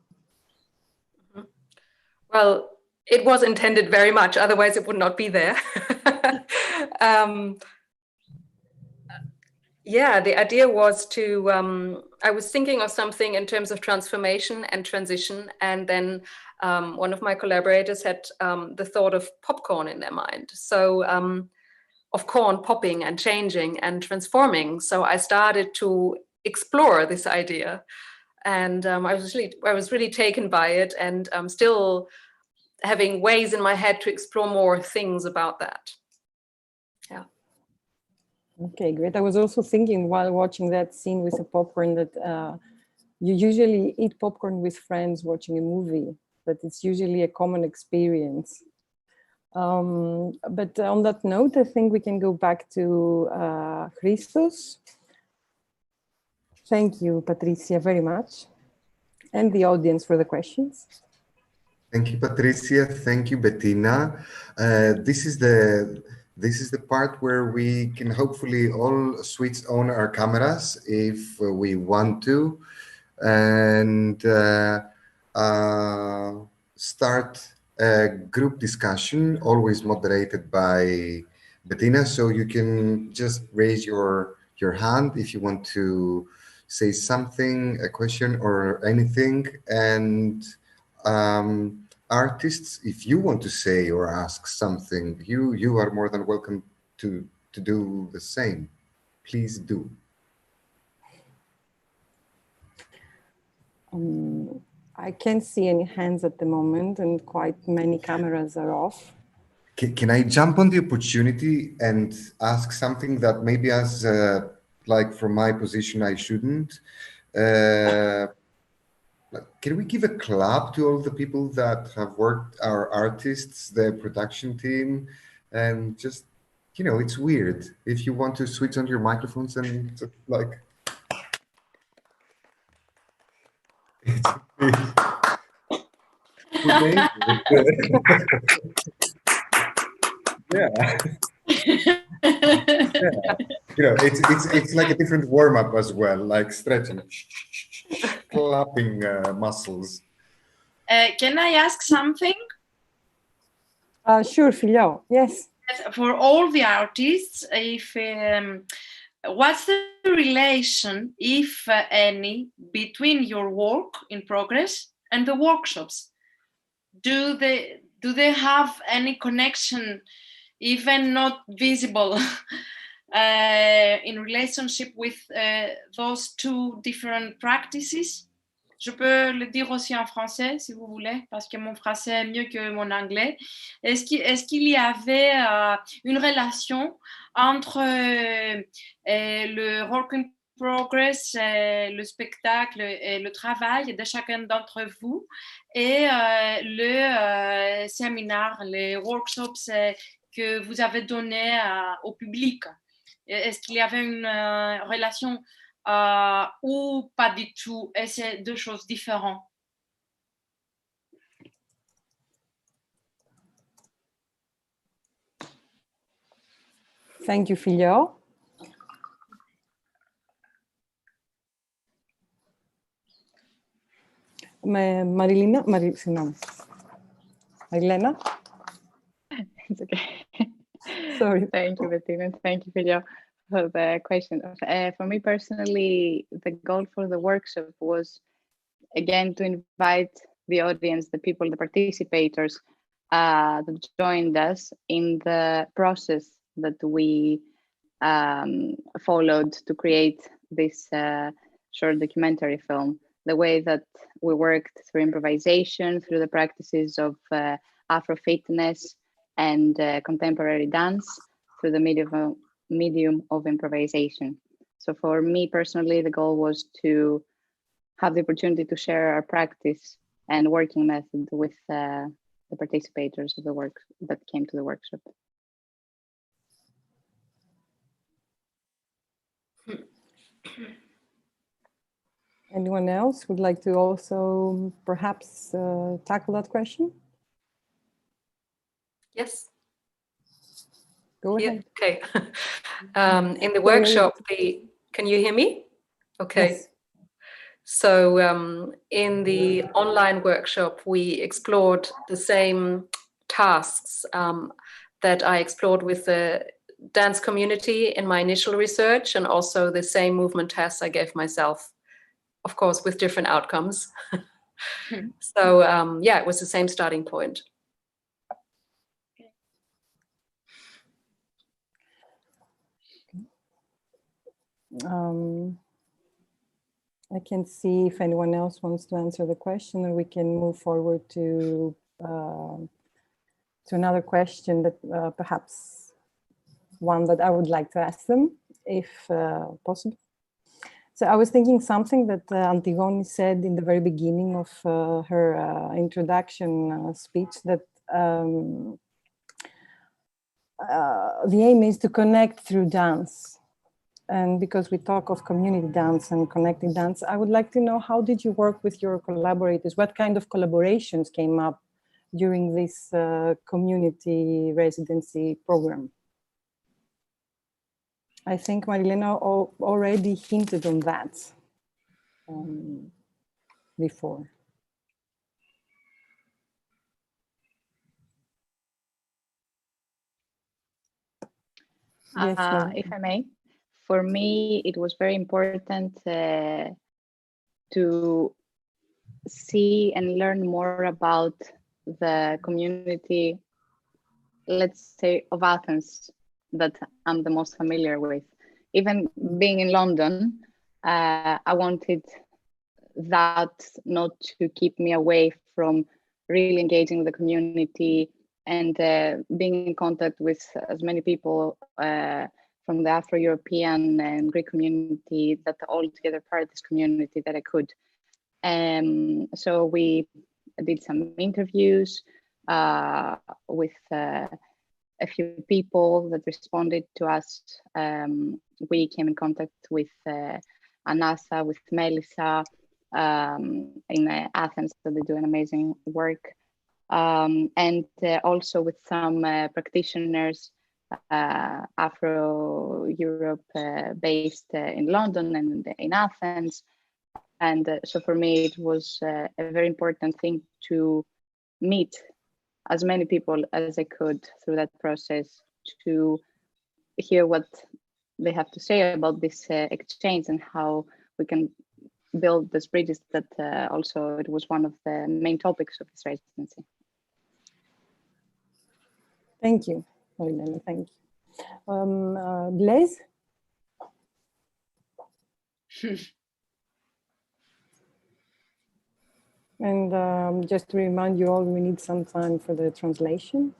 Well, it was intended very much, otherwise it would not be there. Yeah, the idea was to, I was thinking of something in terms of transformation and transition, and then one of my collaborators had the thought of popcorn in their mind. So of corn popping and changing and transforming. So I started to explore this idea, and I was really taken by it, and I'm still having ways in my head to explore more things about that. Yeah. Okay, great. I was also thinking while watching that scene with the popcorn that you usually eat popcorn with friends watching a movie, but it's usually a common experience. But on that note, I think we can go back to Christos. Thank you, Patricia, very much, and the audience for the questions. Thank you, Patricia. Thank you, Bettina. This is the part where we can hopefully all switch on our cameras if we want to, and start a group discussion, always moderated by Bettina. So you can just raise your hand if you want to say something, a question or anything, and artists, if you want to say or ask something, you are more than welcome to do the same. Please do. I can't see any hands at the moment, and quite many cameras are off. Can I jump on the opportunity and ask something that maybe as like from my position I shouldn't? Can we give a clap to all the people that have worked, our artists, the production team, and just, you know, it's weird. If you want to switch on your microphones and just like... Yeah. Yeah. You know, it's like a different warm-up as well, like stretching, clapping muscles. Can I ask something? Sure, Filio. Yes. For all the artists, if what's the relation, if any, between your work in progress and the workshops? Do they have any connection, even not visible, in relationship with those two different practices? Je peux le dire aussi en français, si vous voulez, parce que mon français est mieux que mon anglais. Est-ce qu'il y avait une relation entre le work in progress, le spectacle et le travail de chacun d'entre vous et le séminaire, les workshops que vous avez donnés au public? Est-ce qu'il y avait une relation ou pas du tout, et c'est deux choses différentes? Thank you, Filio. Marilena? It's okay. Sorry. Thank you, Bettina. Thank you, Filio, for the question. For me personally, the goal for the workshop was, again, to invite the audience, the people, the participators, that joined us in the process that we followed to create this short documentary film. The way that we worked through improvisation, through the practices of Afro-fitness and contemporary dance, through the medium of improvisation. So for me personally, the goal was to have the opportunity to share our practice and working method with the participators of the work that came to the workshop. Anyone else would like to also perhaps tackle that question? Yes. Go ahead. Okay. In the workshop, can you hear me? Okay. Yes. So in the online workshop, we explored the same tasks that I explored with the dance community in my initial research, and also the same movement tests I gave myself, of course, with different outcomes. So yeah, it was the same starting point. I can see if anyone else wants to answer the question, and we can move forward to another question that perhaps one that I would like to ask them, if possible. So I was thinking something that Antigone said in the very beginning of her introduction speech, that the aim is to connect through dance. And because we talk of community dance and connected dance, I would like to know, how did you work with your collaborators? What kind of collaborations came up during this community residency program? I think Marilena already hinted on that before. Yes, if I may. For me, it was very important to see and learn more about the community, let's say, of Athens, that I'm the most familiar with. Even being in London, I wanted that not to keep me away from really engaging the community and being in contact with as many people from the Afro-European and Greek community that are all together part of this community that I could. So we did some interviews with a few people that responded to us. We came in contact with Anassa, with Melissa in Athens, so they do an amazing work. And also with some practitioners, Afro-Europe based in London and in Athens. And so for me, it was a very important thing to meet as many people as I could through that process, to hear what they have to say about this exchange and how we can build these bridges. That also, it was one of the main topics of this residency. Thank you, Marilena, thank you. Blaise? And just to remind you all, we need some time for the translation.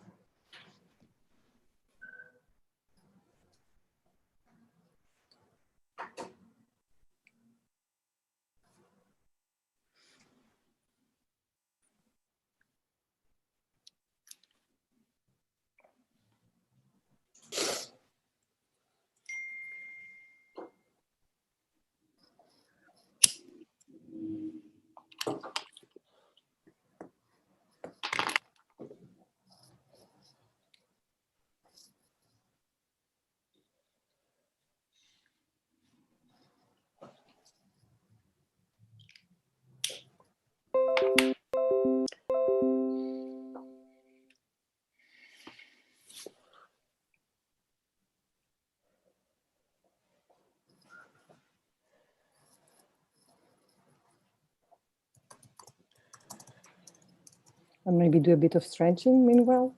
And maybe do a bit of stretching meanwhile.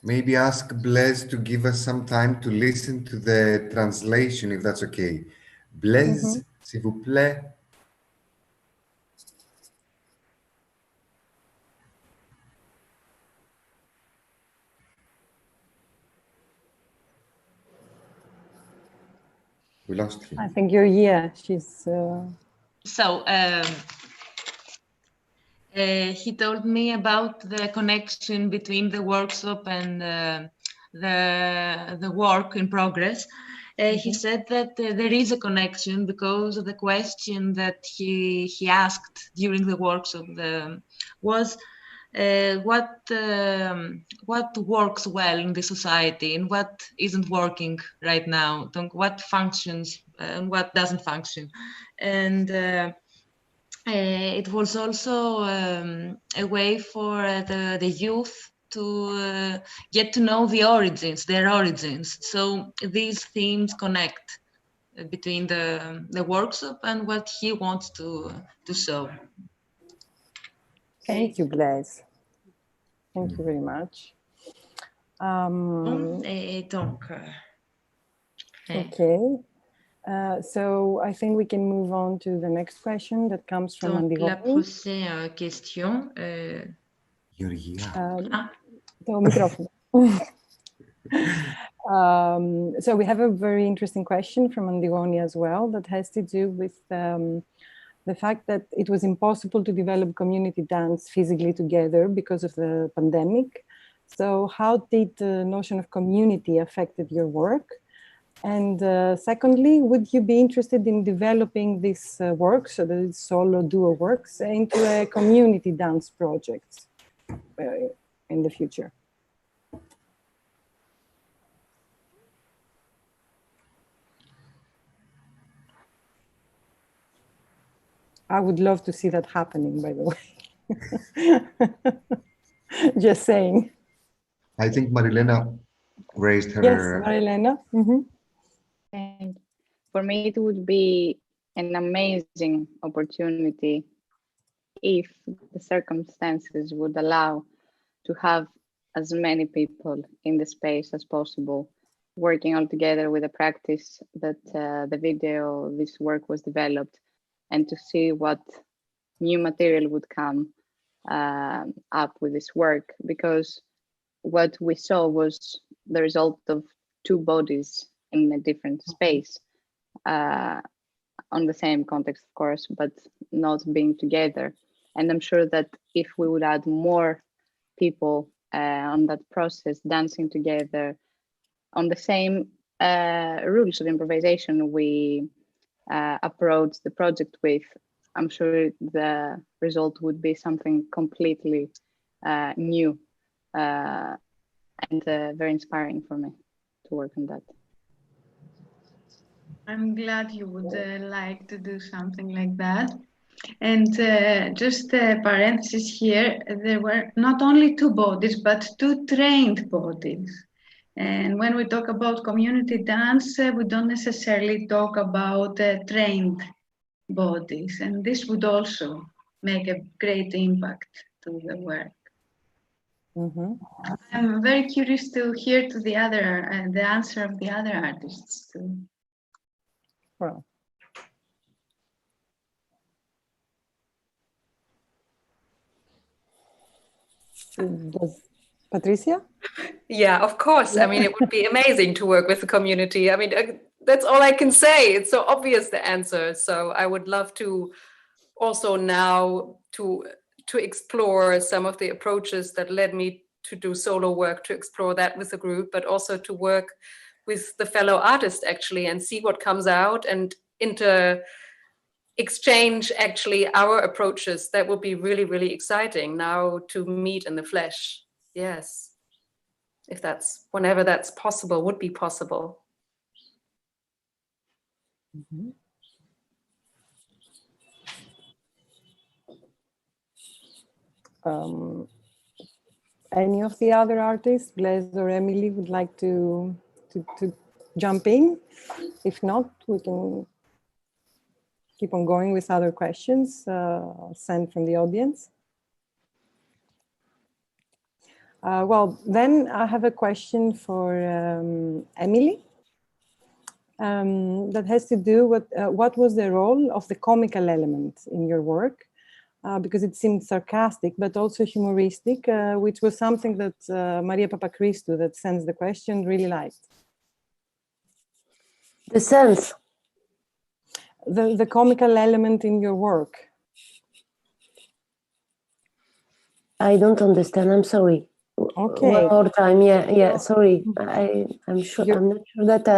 Maybe ask Blaise to give us some time to listen to the translation, if that's okay. Blaise, s'il vous plaît. We lost him. I think she's... So he told me about the connection between the workshop and the work in progress. He said that there is a connection because of the question that he asked during the workshop was what works well in the society and what isn't working right now, what functions and what doesn't function. And it was also a way for the youth to get to know their origins. So these themes connect between the workshop and what he wants to show. Thank you, Blaise. Thank you very much. Okay. So I think we can move on to the next question that comes from Donc, la Antigone. prochaine question. So we have a very interesting question from Antigone as well that has to do with the fact that it was impossible to develop community dance physically together because of the pandemic. So how did the notion of community affected your work? And secondly, would you be interested in developing this work, so that it's solo duo works, into a community dance project in the future? I would love to see that happening, by the way. Just saying. I think Marilena raised her... Yes, Marilena. And for me, it would be an amazing opportunity if the circumstances would allow to have as many people in the space as possible, working all together with a practice that this work was developed, and to see what new material would come up with this work, because what we saw was the result of two bodies in a different space, on the same context, of course, but not being together. And I'm sure that if we would add more people on that process, dancing together on the same rules of improvisation we approach the project with, I'm sure the result would be something completely new and very inspiring for me to work on that. I'm glad you would like to do something like that. And just a parenthesis here, there were not only two bodies, but two trained bodies. And when we talk about community dance, we don't necessarily talk about trained bodies. And this would also make a great impact to the work. I'm very curious to hear to the answer of the other artists too. Well. Patricia? Yeah, of course. I mean, it would be amazing to work with the community. I mean, that's all I can say. It's so obvious, the answer. So I would love to also now to explore some of the approaches that led me to do solo work, to explore that with the group, but also to work with the fellow artists actually and see what comes out and exchange actually our approaches. That would be really, really exciting now to meet in the flesh. Yes. If that's, whenever that's possible, would be possible. Any of the other artists, Blaise or Emily, would like to jump in. If not, we can keep on going with other questions sent from the audience. Well, then I have a question for Emily that has to do with what was the role of the comical element in your work? Because it seemed sarcastic, but also humoristic, which was something that Maria Papachristou, that sends the question, really liked. The sense? The comical element in your work. I don't understand, I'm sorry. Okay. One more time, yeah, sorry. I'm sure, I'm not sure that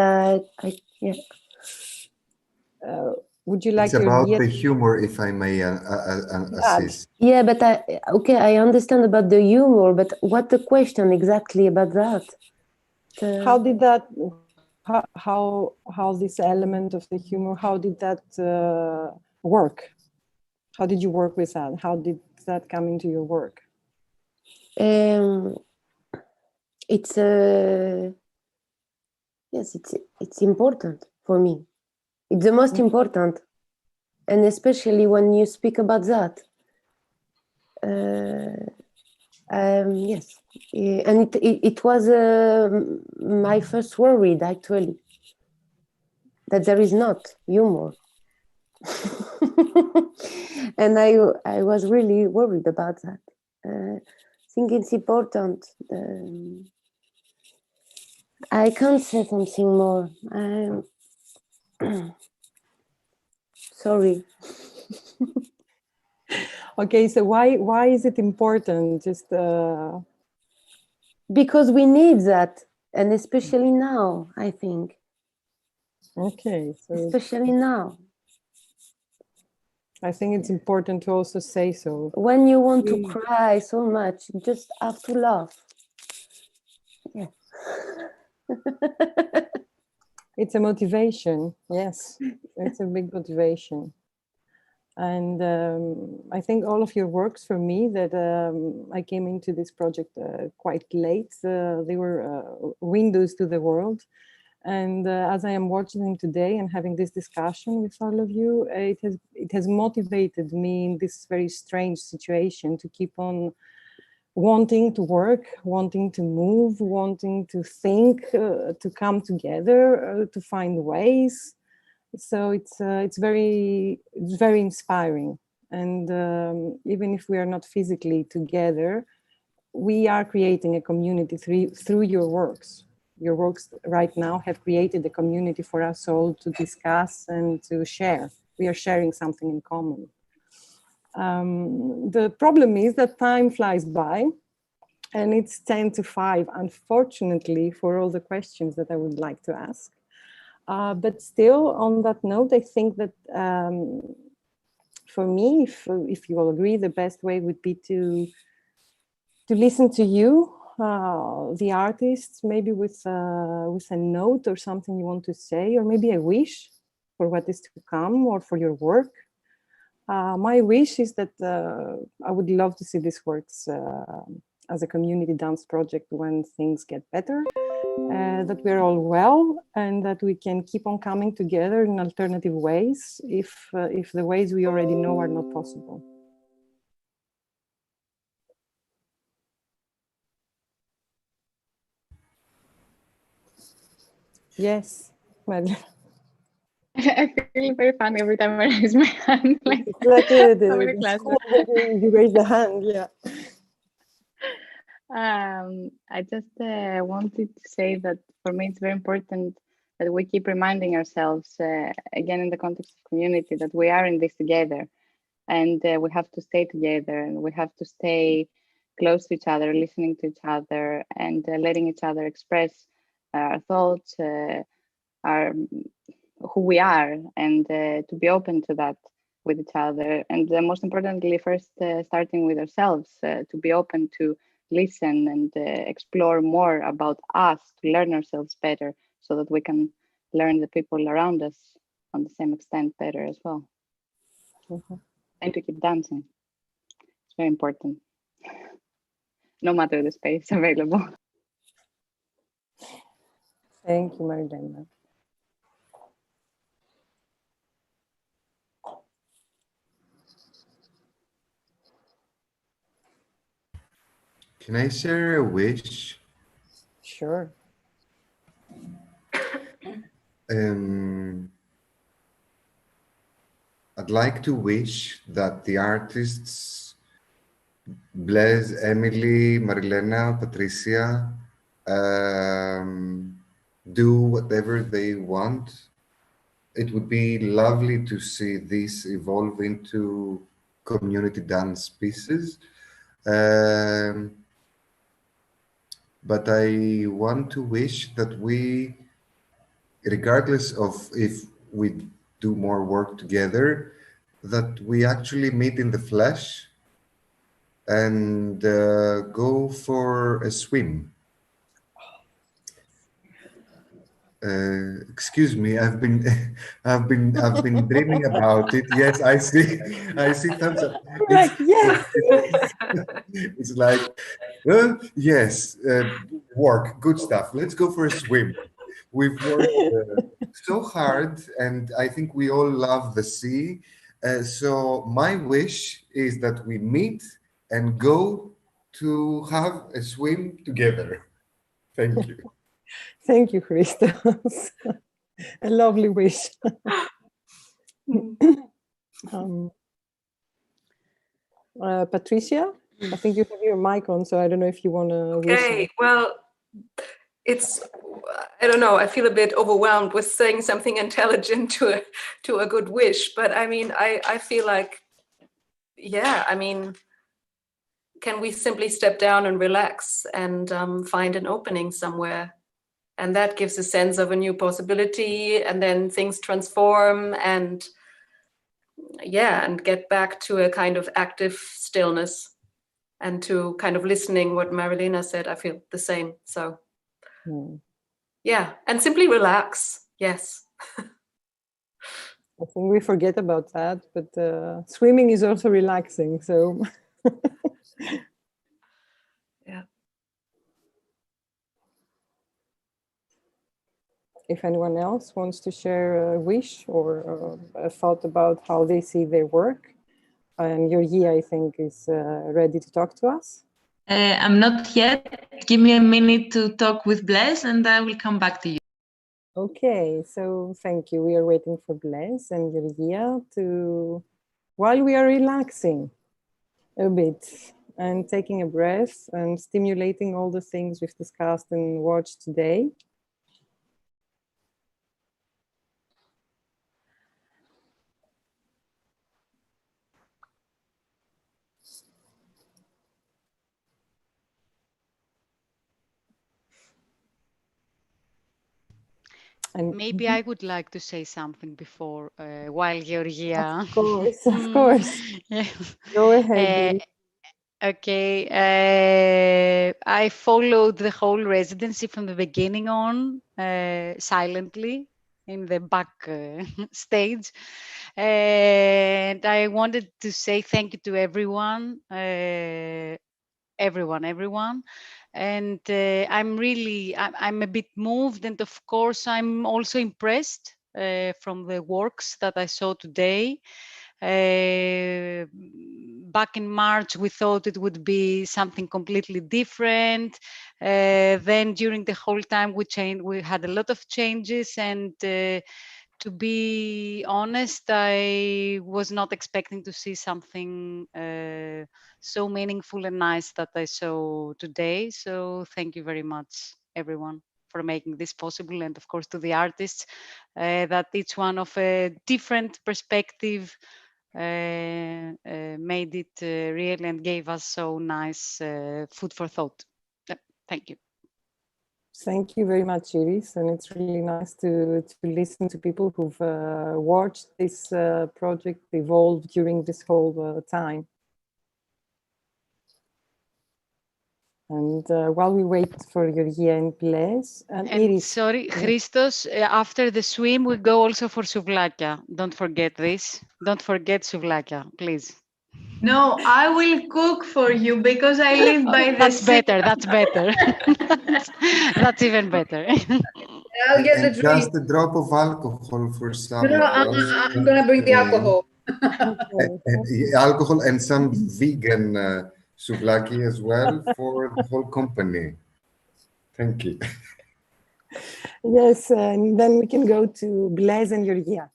yeah. Would you like it's about your the humor, if I may assist. Yeah, but okay, I understand about the humor, but what the question exactly about that? How did that, how this element of the humor, how did that work? How did you work with that? How did that come into your work? It's yes, it's important for me. It's the most important, and especially when you speak about that. Yes, and it was my first worry, actually, that there is not humor. And I was really worried about that. I think it's important. I can't say something more. Sorry. Okay, so why is it important? Just because we need that, and especially now, I think. Okay, so especially now. I think it's important to also say so. When you want to cry so much, you just have to laugh. Yeah. It's a motivation, yes. It's a big motivation. And I think all of your works, for me, that I came into this project quite late. They were windows to the world. And as I am watching them today and having this discussion with all of you, it has motivated me in this very strange situation to keep on wanting to work, wanting to move, wanting to think, to come together, to find ways. So it's very inspiring. And even if we are not physically together, we are creating a community through your works. Your works right now have created a community for us all to discuss and to share. We are sharing something in common. The problem is that time flies by, and it's 10 to 5, unfortunately, for all the questions that I would like to ask. But still, on that note, I think that for me, if you all agree, the best way would be to listen to you, the artists, maybe with a note or something you want to say, or maybe a wish for what is to come or for your work. My wish is that I would love to see these works as a community dance project when things get better, that we're all well, and that we can keep on coming together in alternative ways if the ways we already know are not possible. Yes, Maria. I feel very funny every time I raise my hand. Like, you raise the hand, yeah. I just wanted to say that for me it's very important that we keep reminding ourselves, again in the context of community, that we are in this together, and we have to stay together, and we have to stay close to each other, listening to each other, and letting each other express our thoughts, who we are, and to be open to that with each other. And most importantly, first starting with ourselves, to be open to listen and explore more about us, to learn ourselves better, so that we can learn the people around us on the same extent better as well. And to keep dancing. It's very important, no matter the space available. Thank you, Marilena. Can I share a wish? Sure. I'd like to wish that the artists Blaise, Emily, Marilena, Patricia do whatever they want. It would be lovely to see this evolve into community dance pieces. But I want to wish that we, regardless of if we do more work together, that we actually meet in the flesh and go for a swim. Excuse me, I've been dreaming about it. Yes, I see thumbs up. Yes. It's like, yes, work, good stuff. Let's go for a swim. We've worked so hard, and I think we all love the sea. So my wish is that we meet and go to have a swim together. Thank you. Thank you, Christos. A lovely wish. Patricia, I think you have your mic on, so I don't know if you want to wish. Okay, well, I don't know, I feel a bit overwhelmed with saying something intelligent to a good wish, but I mean, I feel like, yeah, I mean, can we simply step down and relax and find an opening somewhere? And that gives a sense of a new possibility, and then things transform, and yeah, and get back to a kind of active stillness and to kind of listening what Marilena said. I feel the same. So yeah, and simply relax. Yes. I think we forget about that, but swimming is also relaxing. So yeah. If anyone else wants to share a wish or a thought about how they see their work, and Georgia, I think, is ready to talk to us. I'm not yet. Give me a minute to talk with Blaise, and I will come back to you. Okay, so thank you. We are waiting for Blaise and Georgia while we are relaxing a bit and taking a breath and stimulating all the things we've discussed and watched today. And maybe I would like to say something before, while Georgia. Of course. Yeah. Go ahead. Okay. I followed the whole residency from the beginning on, silently in the back stage. And I wanted to say thank you to everyone, everyone. And I'm a bit moved, and of course I'm also impressed from the works that I saw today. Back in March we thought it would be something completely different. Then during the whole time we had a lot of changes, and to be honest, I was not expecting to see something so meaningful and nice that I saw today. So thank you very much, everyone, for making this possible. And of course, to the artists, that each one of a different perspective made it real and gave us so nice food for thought. Thank you. Thank you very much, Iris, and it's really nice to listen to people who've watched this project evolve during this whole time. And while we wait for Georgia and Blaise, and Iris. Sorry, Christos, after the swim, we go also for souvlakia. Don't forget this. Don't forget souvlakia, please. No, I will cook for you because I live by the sea. That's better. That's better. That's even better. I'll get the And drink. just a drop of alcohol for No, someone no, else. I'm gonna bring the alcohol. Alcohol and some vegan souvlaki as well for the whole company. Thank you. Yes, and then we can go to Blaise and Georgia.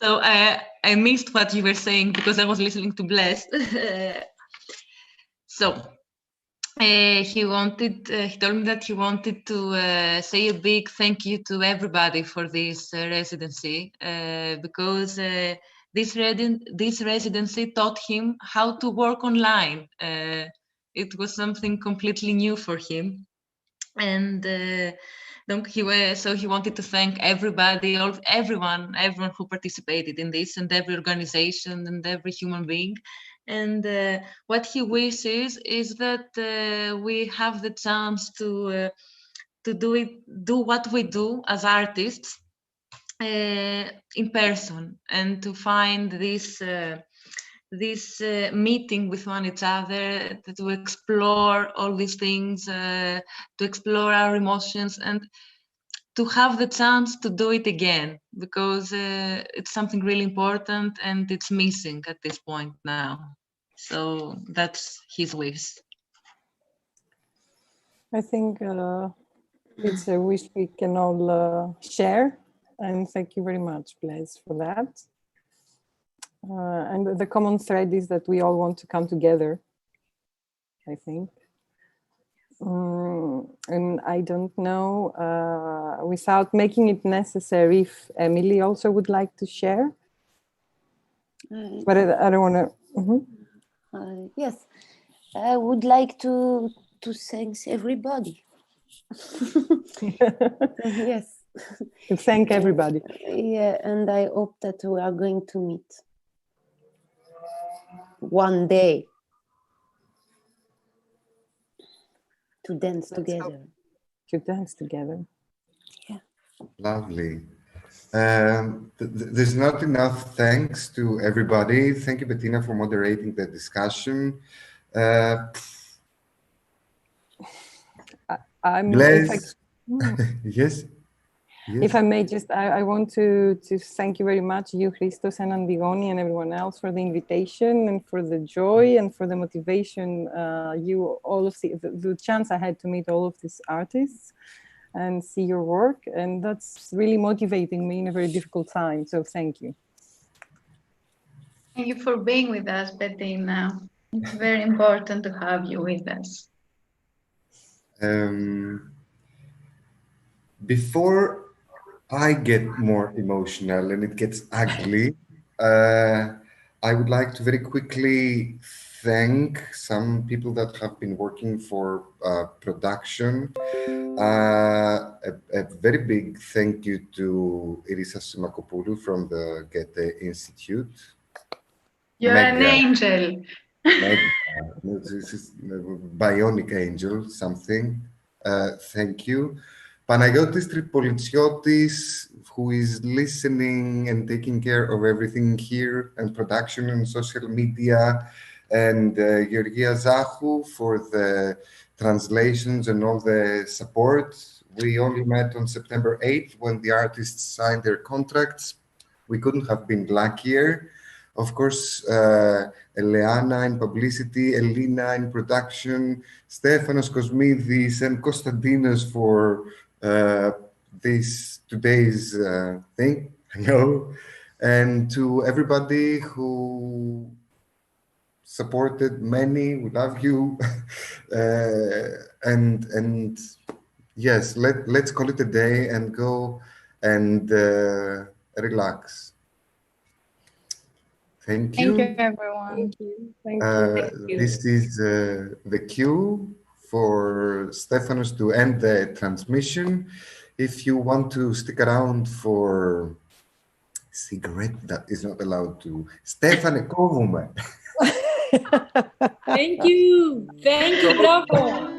So I missed what you were saying because I was listening to Blaise. So he told me that he wanted to say a big thank you to everybody for this residency because this residency taught him how to work online. It was something completely new for him, and so he wanted to thank everybody, everyone who participated in this, and every organization and every human being. And what he wishes is that we have the chance to do what we do as artists in person, and to find this meeting with each other, to explore all these things, to explore our emotions, and to have the chance to do it again, because it's something really important and it's missing at this point now. So that's his wish. I think it's a wish we can all share, and thank you very much, Blaise, for that. And the common thread is that we all want to come together, I think. And I don't know, without making it necessary, if Emily also would like to share. But I don't want to. Yes, I would like to thank everybody. Yes. To thank everybody. Yeah, and I hope that we are going to meet one day to dance together. To dance together. Yeah. Lovely. There's not enough thanks to everybody. Thank you, Bettina, for moderating the discussion. Blaise, yes. If I may just, I want to thank you very much, you, Christos and Antigone, and everyone else for the invitation and for the joy and for the motivation, all of the chance I had to meet all of these artists and see your work. And that's really motivating me in a very difficult time. So thank you. Thank you for being with us, Bettina. It's very important to have you with us. Before I get more emotional and it gets ugly, I would like to very quickly thank some people that have been working for production. A very big thank you to Irisa Simakopoulou from the Goethe Institute. You're an angel. This is bionic angel, something. Thank you. Panagiotis Tripolitsiotis, who is listening and taking care of everything here, and production and social media, and Georgia Zahu for the translations and all the support. We only met on September 8th when the artists signed their contracts. We couldn't have been luckier. Of course, Eleana in publicity, Elina in production, Stefanos Kosmidis and Konstantinos for today's thing, and to everybody who supported many, we love you, and yes, let's call it a day and go and relax. Thank you. Thank you, everyone. Thank you. This is the cue for Stefanos to end the transmission. If you want to stick around for cigarette, that is not allowed to. Stefane, κόβουμε. Thank you. Thank you, bravo.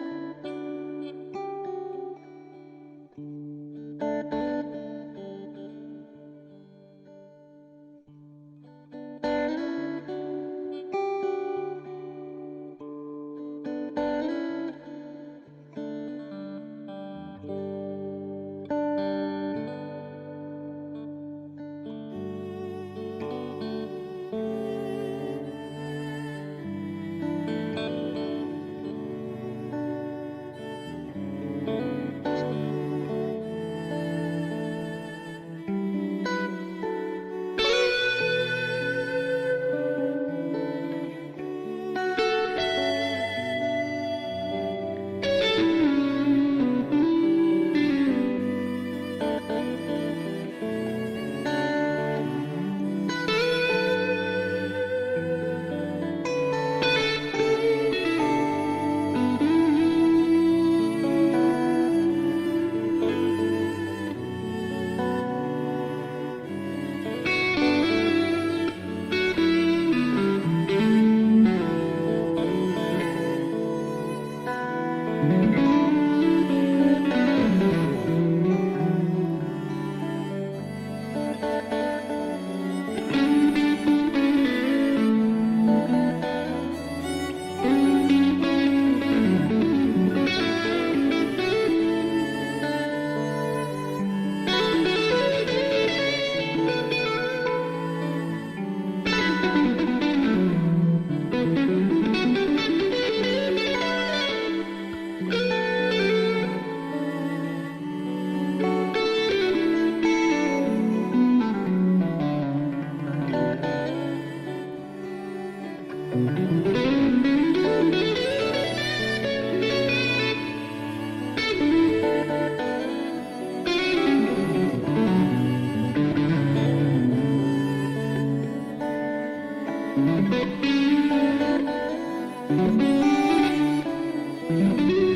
you.